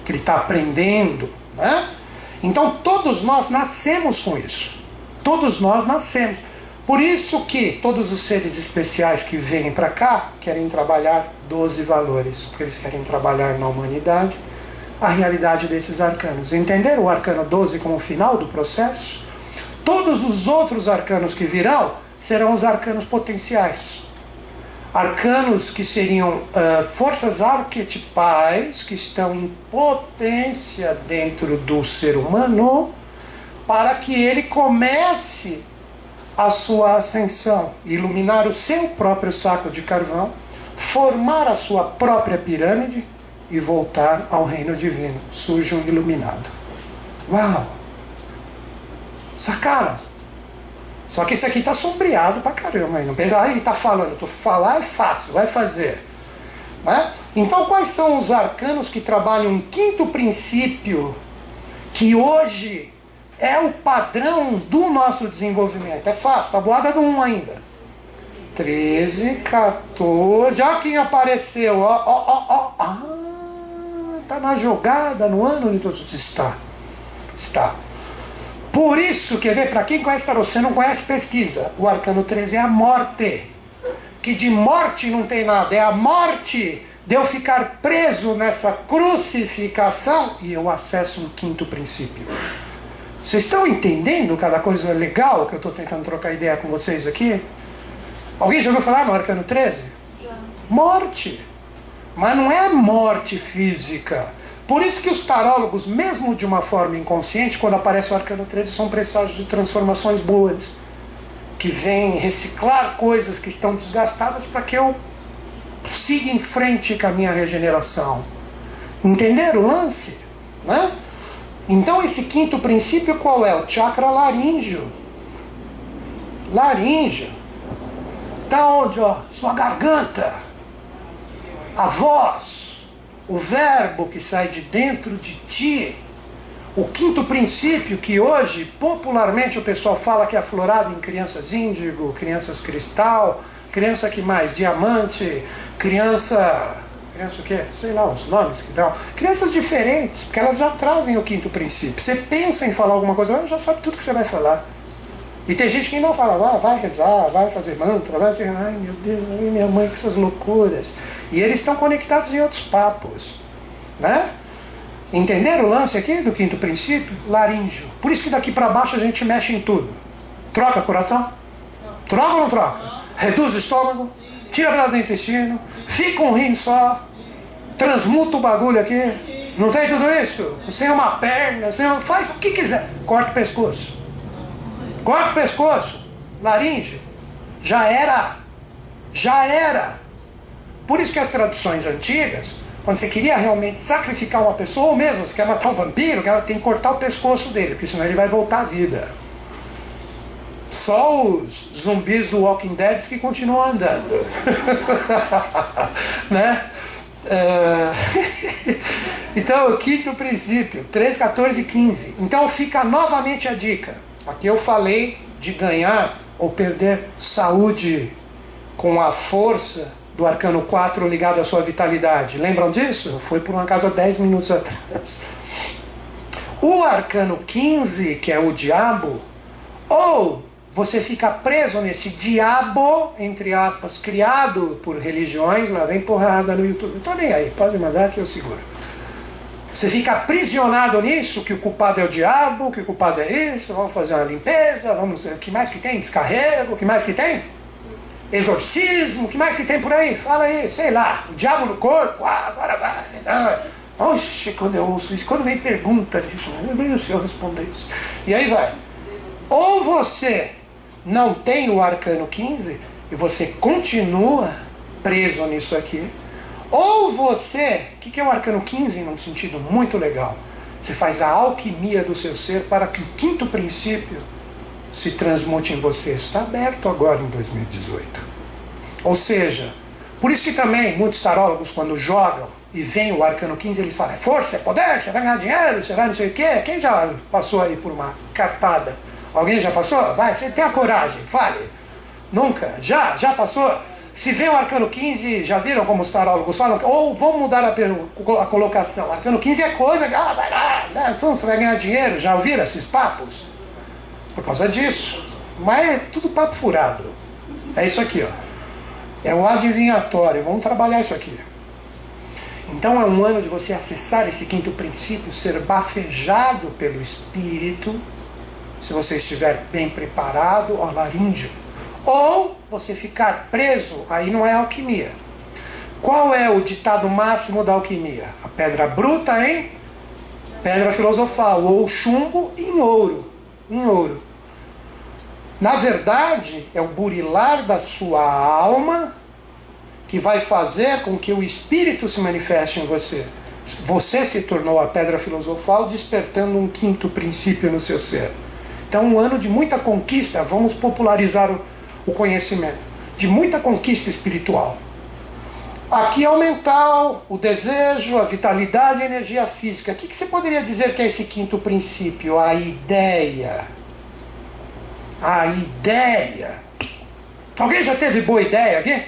Que ele está aprendendo. Né? Então todos nós nascemos com isso. Todos nós nascemos. Por isso que todos os seres especiais que vêm para cá querem trabalhar 12 valores. Porque eles querem trabalhar na humanidade a realidade desses arcanos. Entenderam o arcano 12 como o final do processo? Todos os outros arcanos que virão serão os arcanos potenciais. Arcanos que seriam forças arquetipais que estão em potência dentro do ser humano para que ele comece a sua ascensão, iluminar o seu próprio saco de carvão, formar a sua própria pirâmide e voltar ao reino divino. Surge um iluminado. Uau! Sacaram? Só que esse aqui está sombreado pra caramba. Não pensa, ele está falando. Falar é fácil, vai fazer. Né? Então, quais são os arcanos que trabalham em quinto princípio, que hoje é o padrão do nosso desenvolvimento? É fácil, tabuada do 1 ainda. 13, 14. Já quem apareceu? Está na jogada no ano, então está. Está. Por isso, quer ver, para quem conhece tarô, você não conhece, pesquisa. O arcano 13 é a morte. Que de morte não tem nada, é a morte de eu ficar preso nessa crucificação e eu acesso um quinto princípio. Vocês estão entendendo cada coisa legal que eu estou tentando trocar ideia com vocês aqui? Alguém já ouviu falar no arcano 13? Já. Morte. Mas não é morte física. Por isso que os tarólogos, mesmo de uma forma inconsciente, quando aparece o arcano 13, são presságios de transformações boas, que vêm reciclar coisas que estão desgastadas para que eu siga em frente com a minha regeneração. Entenderam o lance? Né? Então esse quinto princípio qual é? O chakra laríngeo. Laríngeo. Está onde? Ó? Sua garganta. A voz. O verbo que sai de dentro de ti. O quinto princípio que hoje popularmente o pessoal fala que é aflorado em crianças índigo, crianças cristal, criança que mais? Diamante, criança o quê? Sei lá os nomes que dão. Crianças diferentes, porque elas já trazem o quinto princípio. Você pensa em falar alguma coisa, ela já sabe tudo que você vai falar. E tem gente que não fala, vai rezar, vai fazer mantra, vai dizer, ai meu Deus, minha mãe com essas loucuras. E eles estão conectados em outros papos. Né? Entenderam o lance aqui do quinto princípio? Laríngeo. Por isso que daqui para baixo a gente mexe em tudo. Troca coração? Não. Troca ou não troca? Não. Reduz o estômago? Sim. Tira pedaço do intestino? Fica um rim só? Transmuta o bagulho aqui? Sim. Não tem tudo isso? Sem uma perna, faz o que quiser. Corta o pescoço. Corta o pescoço. Laríngeo. Já era. Já era. Por isso que as tradições antigas, quando você queria realmente sacrificar uma pessoa, ou mesmo você quer matar um vampiro, tem que cortar o pescoço dele, porque senão ele vai voltar à vida. Só os zumbis do Walking Dead que continuam andando. Né? Então, o quinto princípio, 3, 14 e 15. Então fica novamente a dica. Aqui eu falei de ganhar ou perder saúde com a força do arcano 4 ligado à sua vitalidade. Lembram disso? Foi por um acaso há 10 minutos atrás. O arcano 15, que é o diabo, ou você fica preso nesse diabo, entre aspas, criado por religiões, lá vem porrada no YouTube, não estou nem aí, pode mandar que eu seguro. Você fica aprisionado nisso, que o culpado é o diabo, que o culpado é isso, vamos fazer uma limpeza, vamos, o que mais que tem? Descarrego, o que mais que tem? Exorcismo, o que mais que tem por aí? Fala aí, sei lá, o diabo no corpo, agora vai. Oxe, quando eu ouço isso, quando vem pergunta disso, eu nem sei eu responder isso. E aí vai. Ou você não tem o arcano 15 e você continua preso nisso aqui, ou você, o que é o arcano 15 num sentido muito legal? Você faz a alquimia do seu ser para que o quinto princípio se transmute em você. Está aberto agora em 2018. Ou seja, por isso que também muitos tarólogos quando jogam e vem o arcano 15, eles falam, é força, é poder, você vai ganhar dinheiro, você vai não sei o quê. Quem já passou aí por uma cartada? Alguém já passou? Vai, você tem a coragem, fale. Nunca? Já passou? Se vem o arcano 15, já viram como os tarólogos falam? Ou vamos mudar a colocação. Arcano 15 é coisa, vai lá, então você vai ganhar dinheiro. Já ouviram esses papos? Por causa disso. Mas é tudo papo furado. É isso aqui, ó. É um adivinhatório. Vamos trabalhar isso aqui. Então é um ano de você acessar esse quinto princípio, ser bafejado pelo Espírito, se você estiver bem preparado, ó, laríngeo. Ou você ficar preso, aí não é alquimia. Qual é o ditado máximo da alquimia? A pedra bruta em pedra filosofal, ou chumbo em ouro. Em ouro. Na verdade, é o burilar da sua alma que vai fazer com que o Espírito se manifeste em você. Você se tornou a pedra filosofal, despertando um quinto princípio no seu ser. Então, um ano de muita conquista, vamos popularizar o conhecimento, de muita conquista espiritual. Aqui é o mental, o desejo, a vitalidade e a energia física. O que você poderia dizer que é esse quinto princípio? A ideia. A ideia. Alguém já teve boa ideia aqui?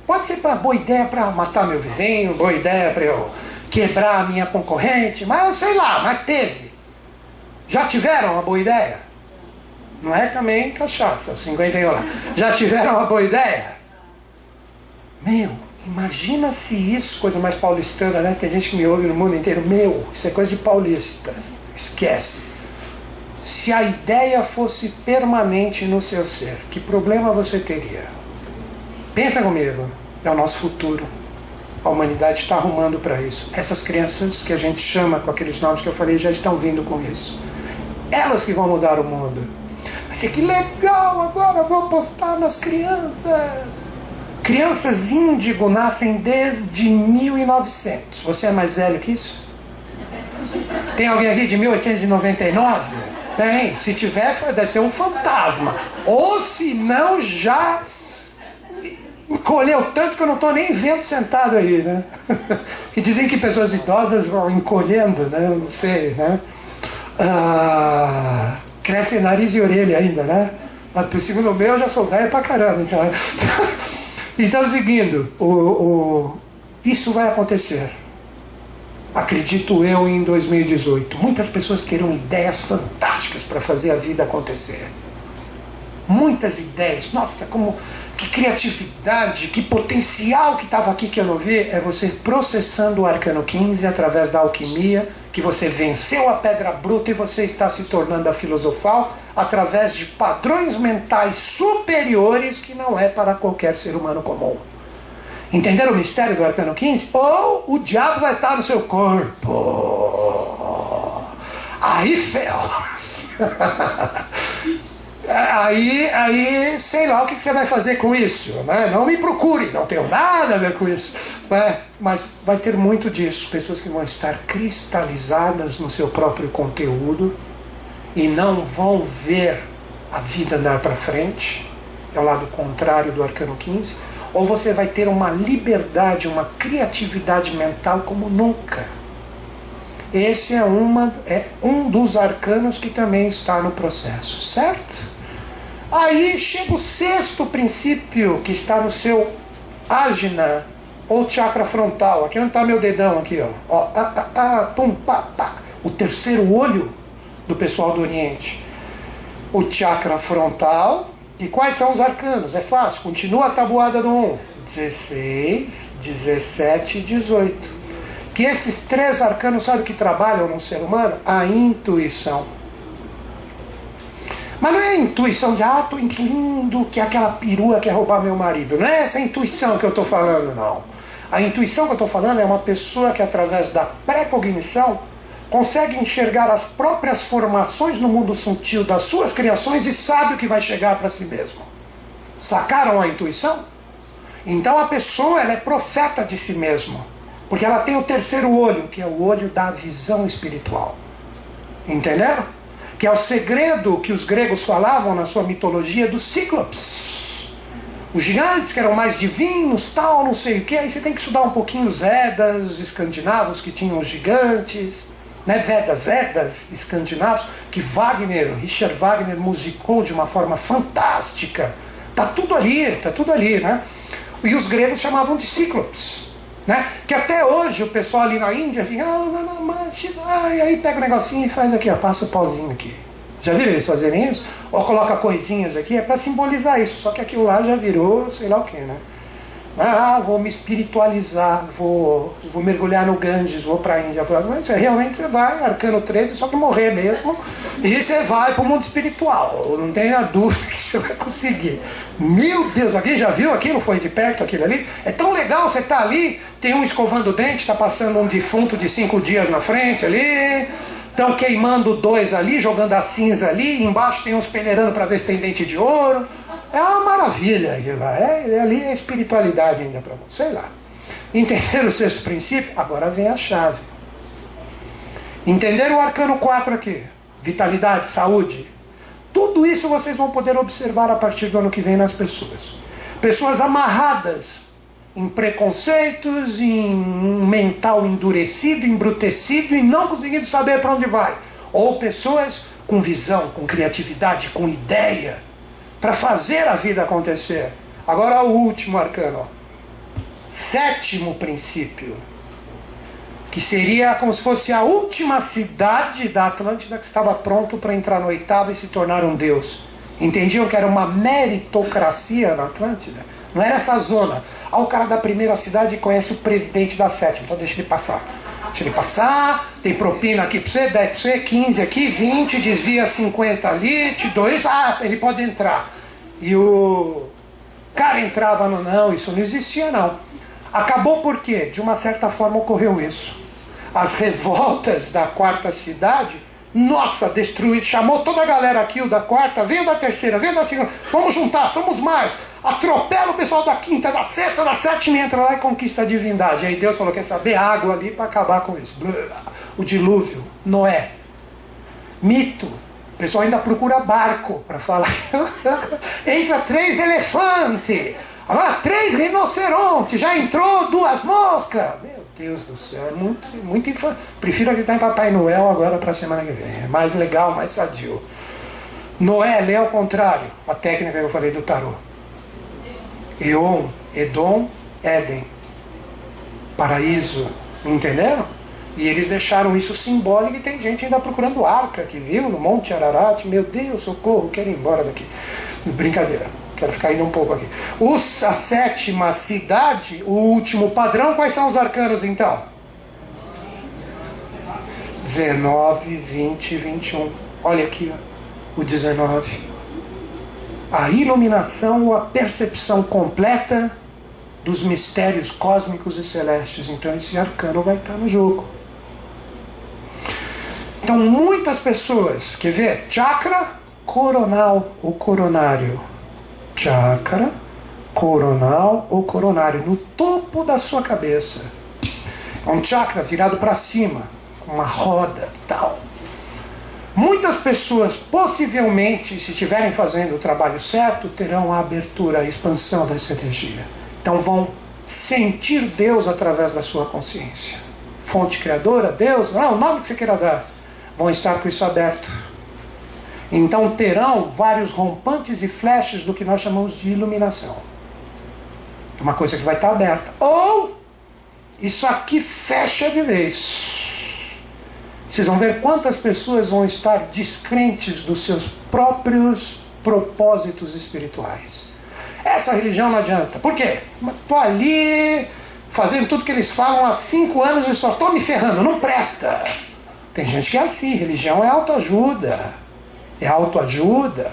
Pode ser boa ideia para matar meu vizinho, boa ideia para eu quebrar a minha concorrente, mas sei lá, mas teve. Já tiveram uma boa ideia? Não é também cachaça, 51 lá. Já tiveram uma boa ideia? Meu, imagina se isso, coisa mais paulistana, né? Tem gente que me ouve no mundo inteiro. Meu, isso é coisa de paulista. Esquece. Se a ideia fosse permanente no seu ser, que problema você teria? Pensa comigo. É o nosso futuro. A humanidade está arrumando para isso. Essas crianças que a gente chama com aqueles nomes que eu falei já estão vindo com isso. Elas que vão mudar o mundo. Mas que legal, agora eu vou postar nas crianças. Crianças índigo nascem desde 1900. Você é mais velho que isso? Tem alguém aqui de 1899? Tem. Se tiver, deve ser um fantasma. Ou se não, já encolheu tanto que eu não estou nem vendo sentado aí, né? E dizem que pessoas idosas vão encolhendo, né? Eu não sei, né? Cresce nariz e orelha ainda, né? Mas, segundo o meu, eu já sou velho pra caramba. Então, seguindo, isso vai acontecer. Acredito eu em 2018. Muitas pessoas terão ideias fantásticas para fazer a vida acontecer. Muitas ideias. Nossa, que criatividade, que potencial que estava aqui que eu não vi. É você processando o Arcano 15 através da alquimia, que você venceu a pedra bruta e você está se tornando a filosofal através de padrões mentais superiores que não é para qualquer ser humano comum. Entenderam o mistério do Arcano 15? Ou o diabo vai estar no seu corpo. Aí ferro. Aí, sei lá o que você vai fazer com isso, né? Não me procure, não tenho nada a ver com isso, né? Mas vai ter muito disso, pessoas que vão estar cristalizadas no seu próprio conteúdo e não vão ver a vida andar para frente, é o lado contrário do Arcano 15, ou você vai ter uma liberdade, uma criatividade mental como nunca. Esse é um dos arcanos que também está no processo, certo? Aí chega o sexto princípio que está no seu ágina ou chakra frontal. Aqui onde está meu dedão aqui, ó. Pum, pá, pá. O terceiro olho do pessoal do Oriente. O chakra frontal. E quais são os arcanos? É fácil. Continua a tabuada do 1. 16, 17 e 18. Que esses três arcanos, sabe o que trabalham no ser humano? A intuição. Mas não é a intuição de, estou intuindo que aquela perua quer roubar meu marido. Não é essa intuição que eu estou falando, não. A intuição que eu estou falando é uma pessoa que, através da pré-cognição, consegue enxergar as próprias formações no mundo sutil das suas criações e sabe o que vai chegar para si mesmo. Sacaram a intuição? Então a pessoa, ela é profeta de si mesma. Porque ela tem o terceiro olho, que é o olho da visão espiritual. Entenderam? Que é o segredo que os gregos falavam na sua mitologia dos cíclopes. Os gigantes que eram mais divinos, tal, não sei o que. Aí você tem que estudar um pouquinho os Vedas escandinavos que tinham os gigantes, né? Vedas escandinavos, que Richard Wagner musicou de uma forma fantástica. Tá tudo ali, né? E os gregos chamavam de cíclopes. Né? Que até hoje o pessoal ali na Índia fica, e aí pega o negocinho e faz aqui, ó, passa o pauzinho aqui. Já viram eles fazerem isso? Ou coloca coisinhas aqui, é para simbolizar isso, só que aquilo lá já virou sei lá o que, né? Vou me espiritualizar, vou mergulhar no Ganges, vou para a Índia. Mas realmente você vai, Arcano 13, só que morrer mesmo, e você vai para o mundo espiritual. Não tenha dúvida que você vai conseguir. Meu Deus, alguém já viu aquilo? Foi de perto aquilo ali? É tão legal, você tá ali, tem um escovando o dente, está passando um defunto de 5 dias na frente ali, estão queimando 2 ali, jogando a cinza ali, embaixo tem uns peneirando para ver se tem dente de ouro. É uma maravilha aquilo lá. Ali é espiritualidade ainda para você, sei lá. Entenderam o sexto princípio? Agora vem a chave. Entenderam o arcano 4 aqui? Vitalidade, saúde. Tudo isso vocês vão poder observar a partir do ano que vem nas pessoas. Pessoas amarradas em preconceitos, em um mental endurecido, embrutecido e não conseguindo saber para onde vai. Ou pessoas com visão, com criatividade, com ideia, para fazer a vida acontecer. Agora o último arcano. Sétimo princípio. que seria como se fosse a última cidade da Atlântida que estava pronto para entrar no oitavo e se tornar um deus. Entendiam que era uma meritocracia na Atlântida? Não era essa zona. O cara da primeira cidade conhece o presidente da sétima, então deixa ele passar. Deixa ele passar, tem propina aqui para você, 10 para você, 15 aqui, 20, desvia 50 ali, te dou isso, ele pode entrar. E o cara entrava no não, isso não existia não. Acabou por quê? De uma certa forma ocorreu isso. As revoltas da quarta cidade, nossa, destruído, chamou toda a galera aqui, o da quarta, veio da terceira, veio da segunda, vamos juntar, somos mais, atropela o pessoal da quinta, da sexta, da sétima, entra lá e conquista a divindade. Aí Deus falou, quer saber, água ali para acabar com isso. O dilúvio, Noé, mito, o pessoal ainda procura barco para falar, entra 3 elefantes, agora 3 rinocerontes, já entrou 2 moscas, meu Deus do céu, é muito infantil. Prefiro acreditar em Papai Noel agora para a semana que vem. É mais legal, mais sadio. Noé, lê ao contrário. A técnica que eu falei do tarô. Eon, Edom, Éden. Paraíso. Entenderam? E eles deixaram isso simbólico e tem gente ainda procurando arca que viu no Monte Ararat. Meu Deus, socorro, quero ir embora daqui. Brincadeira. Quero ficar indo um pouco aqui. A sétima cidade, o último padrão, quais são os arcanos então? 19, 20 e 21. Olha aqui, ó, o 19. A iluminação ou a percepção completa dos mistérios cósmicos e celestes. Então esse arcano vai estar no jogo. Então muitas pessoas, quer ver? Chakra coronal ou coronário. Chakra, coronal ou coronário, no topo da sua cabeça. É um chakra virado para cima, uma roda, tal. Muitas pessoas, possivelmente, se estiverem fazendo o trabalho certo, terão a abertura, a expansão dessa energia. Então vão sentir Deus através da sua consciência. Fonte criadora, Deus, não, o nome que você queira dar. Vão estar com isso aberto. Então terão vários rompantes e flashes do que nós chamamos de iluminação. Uma coisa que vai estar aberta. Ou isso aqui fecha de vez. Vocês vão ver quantas pessoas vão estar descrentes dos seus próprios propósitos espirituais. Essa religião não adianta. Por quê? Estou ali fazendo tudo que eles falam há 5 anos e só estou me ferrando. Não presta. Tem gente que é assim. Religião é autoajuda. É autoajuda.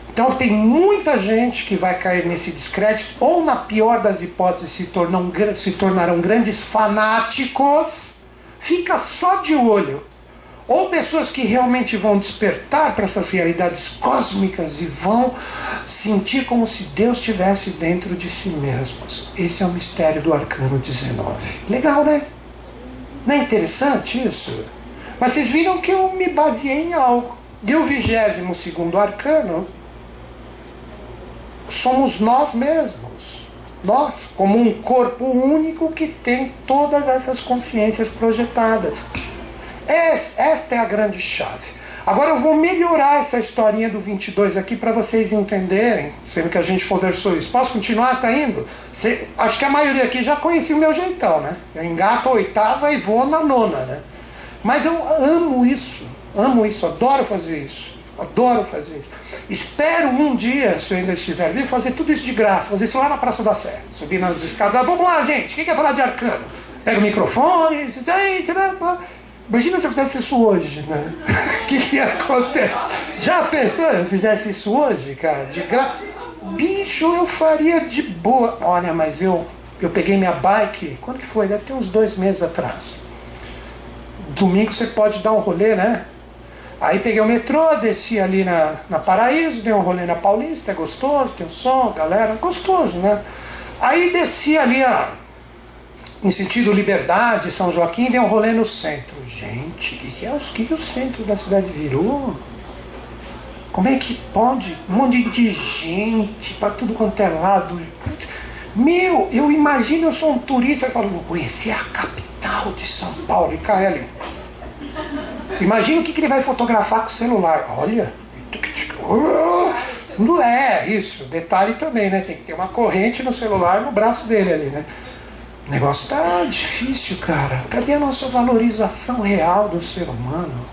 Então tem muita gente que vai cair nesse descrédito, ou na pior das hipóteses se tornarão grandes fanáticos, fica só de olho. Ou pessoas que realmente vão despertar para essas realidades cósmicas e vão sentir como se Deus estivesse dentro de si mesmos. Esse é o mistério do arcano 19. Legal, né? Não é interessante isso? Mas vocês viram que eu me baseei em algo. E o 22º arcano somos nós mesmos. Nós, como um corpo único que tem todas essas consciências projetadas. Esta é a grande chave. Agora eu vou melhorar essa historinha do 22 aqui para vocês entenderem, sendo que a gente conversou isso. Posso continuar? Tá indo? Acho que a maioria aqui já conhecia o meu jeitão, né? Eu engato a 8ª e vou na 9ª, né? Mas eu amo isso, adoro fazer isso. Espero um dia, se eu ainda estiver vivo, fazer tudo isso de graça, fazer isso lá na Praça da Sé, subir nas escadas. Vamos lá, gente, quem quer falar de arcano? Pega o microfone, diz, imagina se eu fizesse isso hoje, né? O que acontece? Já pensou se eu fizesse isso hoje, cara? De graça? Bicho, eu faria de boa. Olha, mas eu peguei minha bike, quando que foi? Deve ter uns 2 meses atrás. Domingo você pode dar um rolê, né? Aí peguei o metrô, desci ali na Paraíso, dei um rolê na Paulista, é gostoso, tem o som, galera, gostoso, né? Aí desci ali, em sentido Liberdade, São Joaquim, dei um rolê no centro. Gente, o que o centro da cidade virou? Como é que pode? Um monte de gente, para tudo quanto é lado. Meu, eu imagino, eu sou um turista, eu falo, vou conhecer a capital de São Paulo, e cai ali. Imagina o que ele vai fotografar com o celular. Olha, não é isso. Detalhe também, né? Tem que ter uma corrente no celular no braço dele ali, né? O negócio está difícil, cara. Cadê a nossa valorização real do ser humano?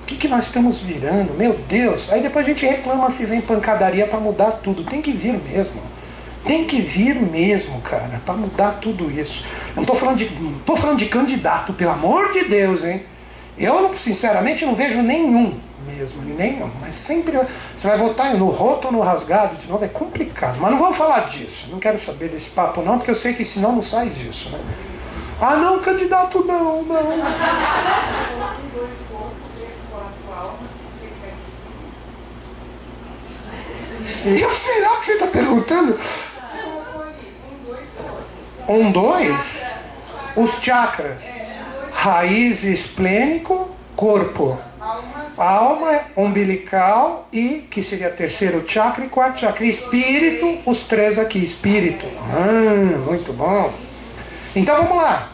O que nós estamos virando? Meu Deus. Aí depois a gente reclama se vem pancadaria para mudar tudo. Tem que vir mesmo. Tem que vir mesmo, cara, para mudar tudo isso. Não estou falando de candidato, pelo amor de Deus, hein? Eu, sinceramente, não vejo nenhum mesmo, nenhum. Mas sempre você vai votar no roto ou no rasgado de novo, é complicado. Mas não vamos falar disso. Não quero saber desse papo não, porque eu sei que senão não sai disso, né? Ah, não, candidato não. Será que você está perguntando? 1, 2, os chakras, raiz esplênico, corpo, alma, umbilical e, que seria terceiro chakra e quarto chakra, espírito, os 3 aqui, espírito. Muito bom. Então vamos lá,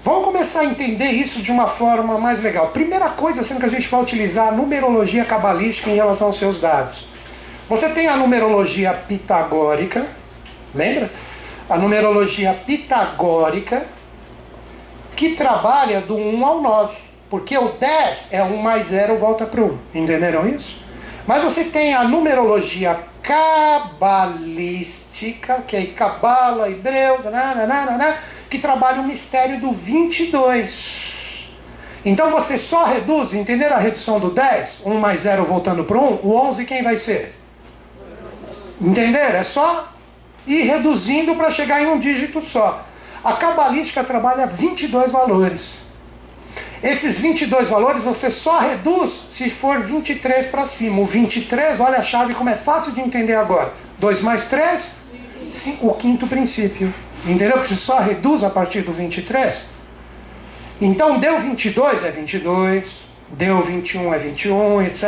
vamos começar a entender isso de uma forma mais legal. Primeira coisa, sendo que a gente vai utilizar a numerologia cabalística em relação aos seus dados. Você tem a numerologia pitagórica, lembra? A numerologia pitagórica, que trabalha do 1 ao 9. Porque o 10 é 1 mais 0 volta para 1. Entenderam isso? Mas você tem a numerologia cabalística, que é cabala, hebreu, que trabalha o mistério do 22. Então você só reduz, entenderam a redução do 10? 1 mais 0 voltando para 1. O 11 quem vai ser? Entenderam? É só ir reduzindo para chegar em um dígito só. A cabalística trabalha 22 valores. Esses 22 valores você só reduz se for 23 para cima. O 23, olha a chave como é fácil de entender agora. 2 mais 3, 5, o quinto princípio. Entendeu? Porque você só reduz a partir do 23. Então deu 22 é 22, deu 21 é 21, etc.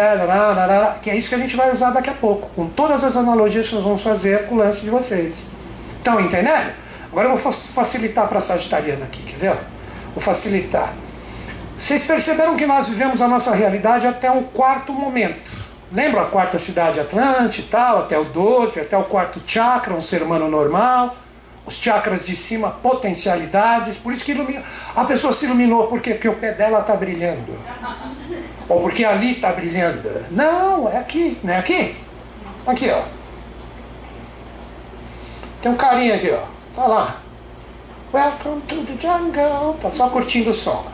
Que é isso que a gente vai usar daqui a pouco, com todas as analogias que nós vamos fazer com o lance de vocês. Estão entendendo? Agora eu vou facilitar para a sagitariana aqui, quer ver? Vou facilitar. Vocês perceberam que nós vivemos a nossa realidade até um quarto momento. Lembra a quarta cidade Atlante e tal, até o 12, até o quarto chakra, um ser humano normal. Os chakras de cima, potencialidades. Por isso que a pessoa se iluminou. Por quê? Porque o pé dela está brilhando. Ou porque ali está brilhando. Não, é aqui. Não é aqui? Aqui, ó. Tem um carinha aqui, ó. Tá lá. Welcome to the jungle. Tá só curtindo o som.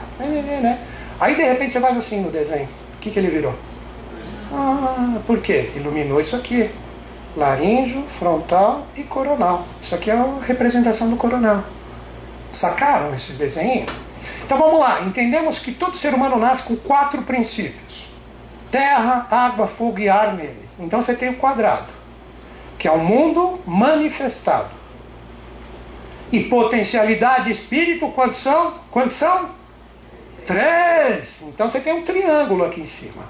Aí de repente você vai assim no desenho. O que ele virou? Por quê? Iluminou isso aqui. Laríngeo, frontal e coronal. Isso aqui é a representação do coronal. Sacaram esse desenho? Então vamos lá. Entendemos que todo ser humano nasce com 4 princípios. Terra, água, fogo e ar nele. Então você tem o quadrado, que é o mundo manifestado. E potencialidade e espírito, quantos são? Quantos são? 3. Então você tem um triângulo aqui em cima.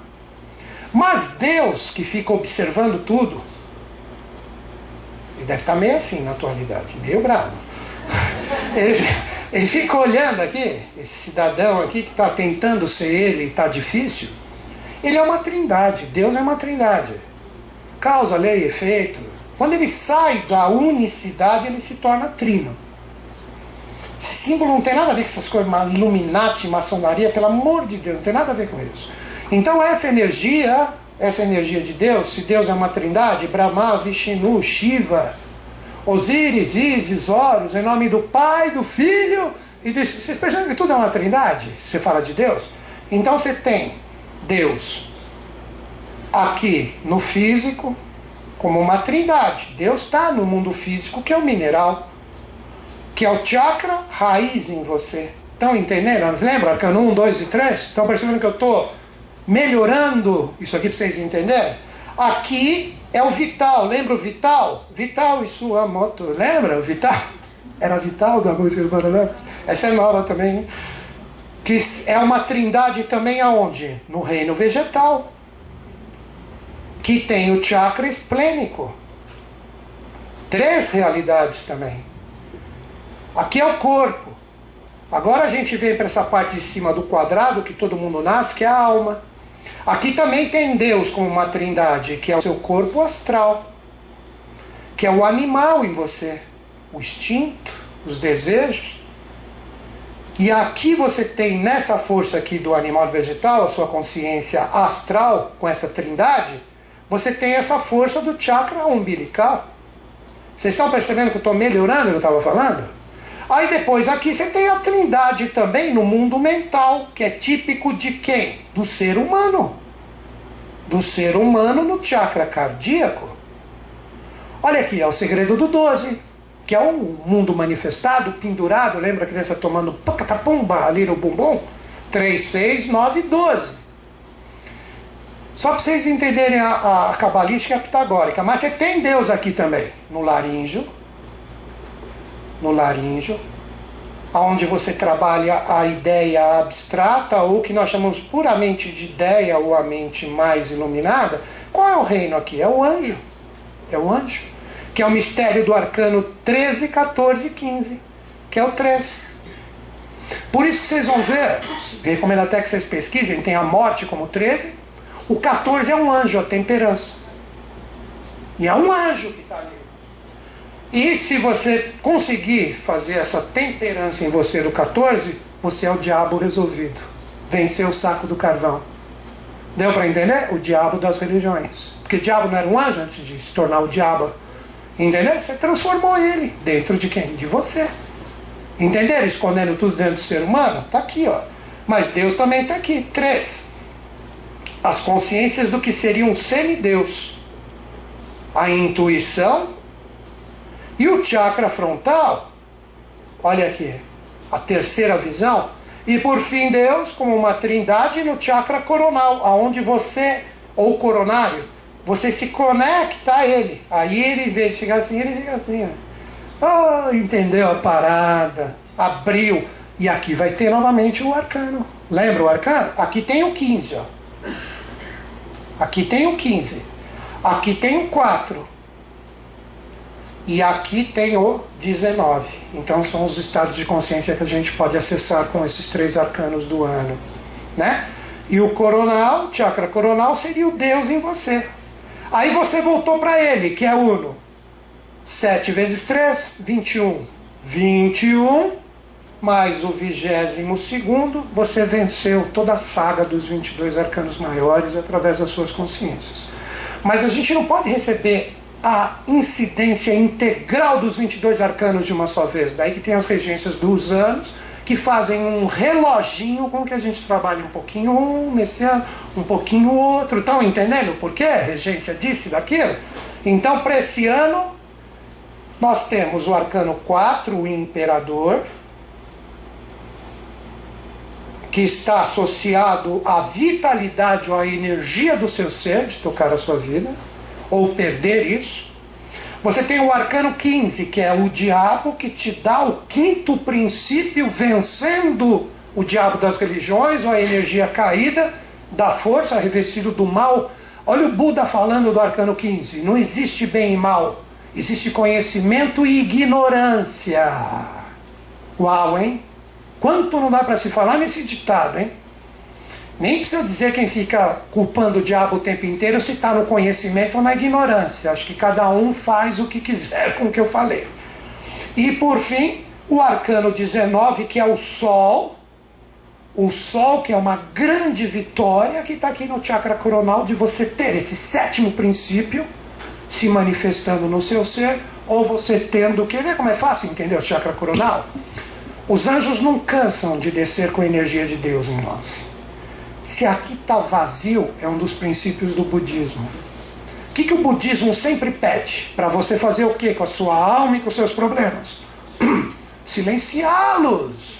Mas Deus, que fica observando tudo, ele deve estar meio assim na atualidade, meio bravo. Ele fica olhando aqui, esse cidadão aqui que está tentando ser ele e está difícil. Ele é uma trindade, Deus é uma trindade. Causa, lei e efeito. Quando ele sai da unicidade, ele se torna trino. Símbolo não tem nada a ver com essas coisas, Illuminati, maçonaria, pelo amor de Deus, não tem nada a ver com isso. Então essa energia de Deus, se Deus é uma trindade, Brahma, Vishnu, Shiva, Osíris, Ísis, Horus, em nome do Pai, do Filho e do... Vocês percebem que tudo é uma trindade? Você fala de Deus? Então você tem Deus aqui no físico como uma trindade. Deus está no mundo físico, que é o mineral, que é o chakra raiz em você. Estão entendendo? Lembra? Arcano 1, 2 e 3? Estão percebendo que eu estou melhorando isso aqui para vocês entenderem? Aqui é o vital. Lembra o vital? Vital e sua moto. Lembra o vital? Era vital da música do Paraná? Essa é nova também, hein? Que é uma trindade também aonde? No reino vegetal, que tem o chakra esplênico. 3 realidades também. Aqui é o corpo. Agora a gente vem para essa parte de cima do quadrado, que todo mundo nasce, que é a alma. Aqui também tem Deus como uma trindade, que é o seu corpo astral, que é o animal em você, o instinto, os desejos. E aqui você tem, nessa força aqui do animal vegetal, a sua consciência astral, com essa trindade, você tem essa força do chakra umbilical. Vocês estão percebendo que eu estou melhorando o que eu estava falando? Aí depois aqui você tem a trindade também no mundo mental, que é típico de quem? Do ser humano. Do ser humano no chakra cardíaco. Olha aqui, é o segredo do 12. Que é o mundo manifestado, pendurado, lembra a criança tomando pacatapumba ali no bumbum? 3, 6, 9, 12. Só para vocês entenderem a cabalística e a pitagórica. Mas você tem Deus aqui também, no laríngeo, onde você trabalha a ideia abstrata, ou que nós chamamos puramente de ideia, ou a mente mais iluminada. Qual é o reino aqui? É o anjo. É o anjo. Que é o mistério do arcano 13, 14 e 15, que é o 3. Por isso que vocês vão ver, recomendo até que vocês pesquisem, tem a morte como 13, o 14 é um anjo, a temperança. E é um anjo que está ali. E se você conseguir fazer essa temperança em você do 14, você é o diabo resolvido. Venceu o saco do carvão. Deu para entender? O diabo das religiões. Porque o diabo não era um anjo antes de se tornar o diabo. Entendeu? Você transformou ele dentro de quem? De você. Entenderam? Escondendo tudo dentro do ser humano? Está aqui, ó. Mas Deus também está aqui. 3. As consciências do que seria um semideus. A intuição e o chakra frontal. Olha aqui. A terceira visão. E por fim Deus como uma trindade no chakra coronal. Aonde você, ou coronário, você se conecta a ele. Aí ele, em vez de chegar assim, ele fica assim. Oh, entendeu a parada? Abriu. E aqui vai ter novamente o arcano. Lembra o arcano? Aqui tem o 15. Ó. Aqui tem o 15. Aqui tem o 4. E aqui tem o 19. Então são os estados de consciência que a gente pode acessar com esses 3 arcanos do ano. Né? E o coronal, chakra coronal, seria o Deus em você. Aí você voltou para ele, que é Uno. 7 vezes 3, 21. 21, mais o 22º, você venceu toda a saga dos 22 arcanos maiores através das suas consciências. Mas a gente não pode receber a incidência integral dos 22 arcanos de uma só vez. Daí que tem as regências dos anos, que fazem um reloginho com que a gente trabalha um pouquinho um nesse ano, um pouquinho outro. Estão entendendo por quê? A regência disse daquilo. Então, para esse ano, nós temos o arcano 4, o imperador, que está associado à vitalidade ou à energia do seu ser, de tocar a sua vida, ou perder isso. Você tem o arcano 15, que é o diabo, que te dá o 5º princípio, vencendo o diabo das religiões, ou a energia caída da força, revestido do mal. Olha o Buda falando do arcano 15. Não existe bem e mal. Existe conhecimento e ignorância. Uau, hein? Quanto não dá para se falar nesse ditado, hein? Nem precisa dizer quem fica culpando o diabo o tempo inteiro se está no conhecimento ou na ignorância. Acho que cada um faz o que quiser com o que eu falei. E por fim, o arcano 19, que é o Sol. O Sol, que é uma grande vitória, que está aqui no chakra coronal, de você ter esse 7º princípio se manifestando no seu ser, ou você tendo... Quer ver como é fácil entender o chakra coronal? Os anjos não cansam de descer com a energia de Deus em nós. Se aqui está vazio, é um dos princípios do budismo. O que o budismo sempre pede? Para você fazer o quê com a sua alma e com os seus problemas? Silenciá-los.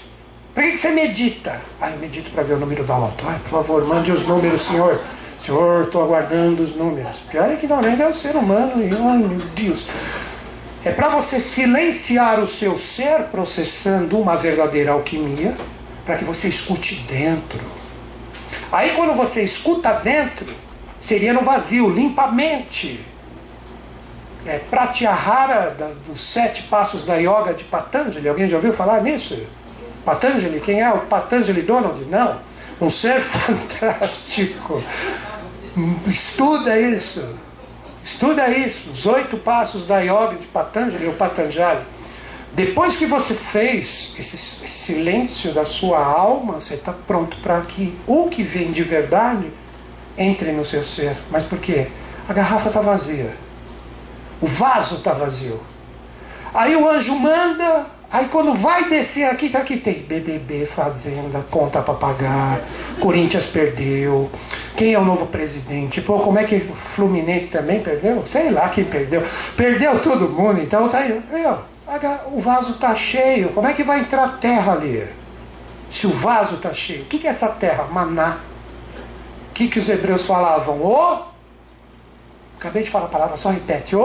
Para que você medita? Eu medito para ver o número da loto. Por favor, mande os números, senhor. Senhor, estou aguardando os números. Pior é que não é o ser humano. E, ai, meu Deus. É para você silenciar o seu ser, processando uma verdadeira alquimia, para que você escute dentro. Aí quando você escuta dentro, seria no vazio, limpa a mente. Pratyahara, dos 7 passos da yoga de Patanjali. Alguém já ouviu falar nisso? Patanjali, quem é o Patanjali Donald? Não, um ser fantástico. Estuda isso. Estuda isso, os 8 passos da yoga de Patanjali ou Patanjali. Depois que você fez esse silêncio da sua alma, você está pronto para que o que vem de verdade entre no seu ser. Mas por quê? A garrafa está vazia. O vaso está vazio. Aí o anjo manda, aí quando vai descer aqui, tá aqui tem BBB, Fazenda, conta para pagar, Corinthians perdeu, quem é o novo presidente? Pô, como é que o Fluminense também perdeu? Sei lá quem perdeu. Perdeu todo mundo, então tá aí. O vaso está cheio, como é que vai entrar terra ali? Se o vaso está cheio, o que é essa terra? Maná. O que os hebreus falavam? Acabei de falar a palavra, só repete.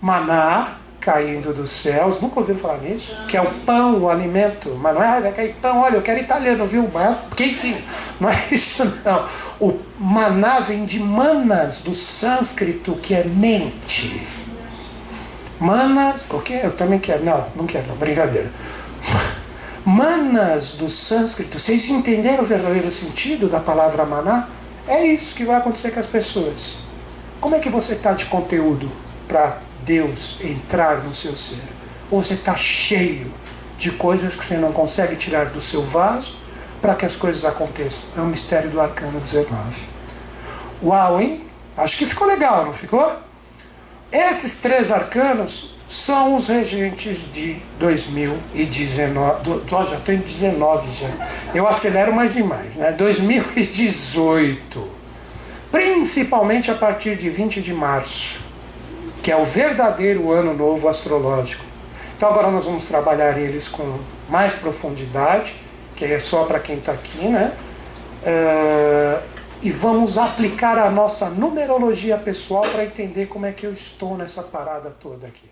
Maná caindo dos céus. Nunca ouviram falar nisso? Que é o pão, o alimento. Mas não é aquele pão, olha, eu quero italiano, viu? Quentinho. Não é isso não. O maná vem de manas, do sânscrito, que é mente. Manas, o quê? Eu também quero. Não quero, não, brincadeira. Manas do sânscrito. Vocês entenderam o verdadeiro sentido da palavra maná? É isso que vai acontecer com as pessoas. Como é que você está de conteúdo para Deus entrar no seu ser? Ou você está cheio de coisas que você não consegue tirar do seu vaso para que as coisas aconteçam? É o mistério do Arcano 19. Uau, hein? Acho que ficou legal, não ficou? Esses 3 arcanos são os regentes de 2019. Já estou em 19 já. Eu acelero mais demais, né? 2018. Principalmente a partir de 20 de março, que é o verdadeiro ano novo astrológico. Então agora nós vamos trabalhar eles com mais profundidade, que é só para quem está aqui, né? E vamos aplicar a nossa numerologia pessoal para entender como é que eu estou nessa parada toda aqui.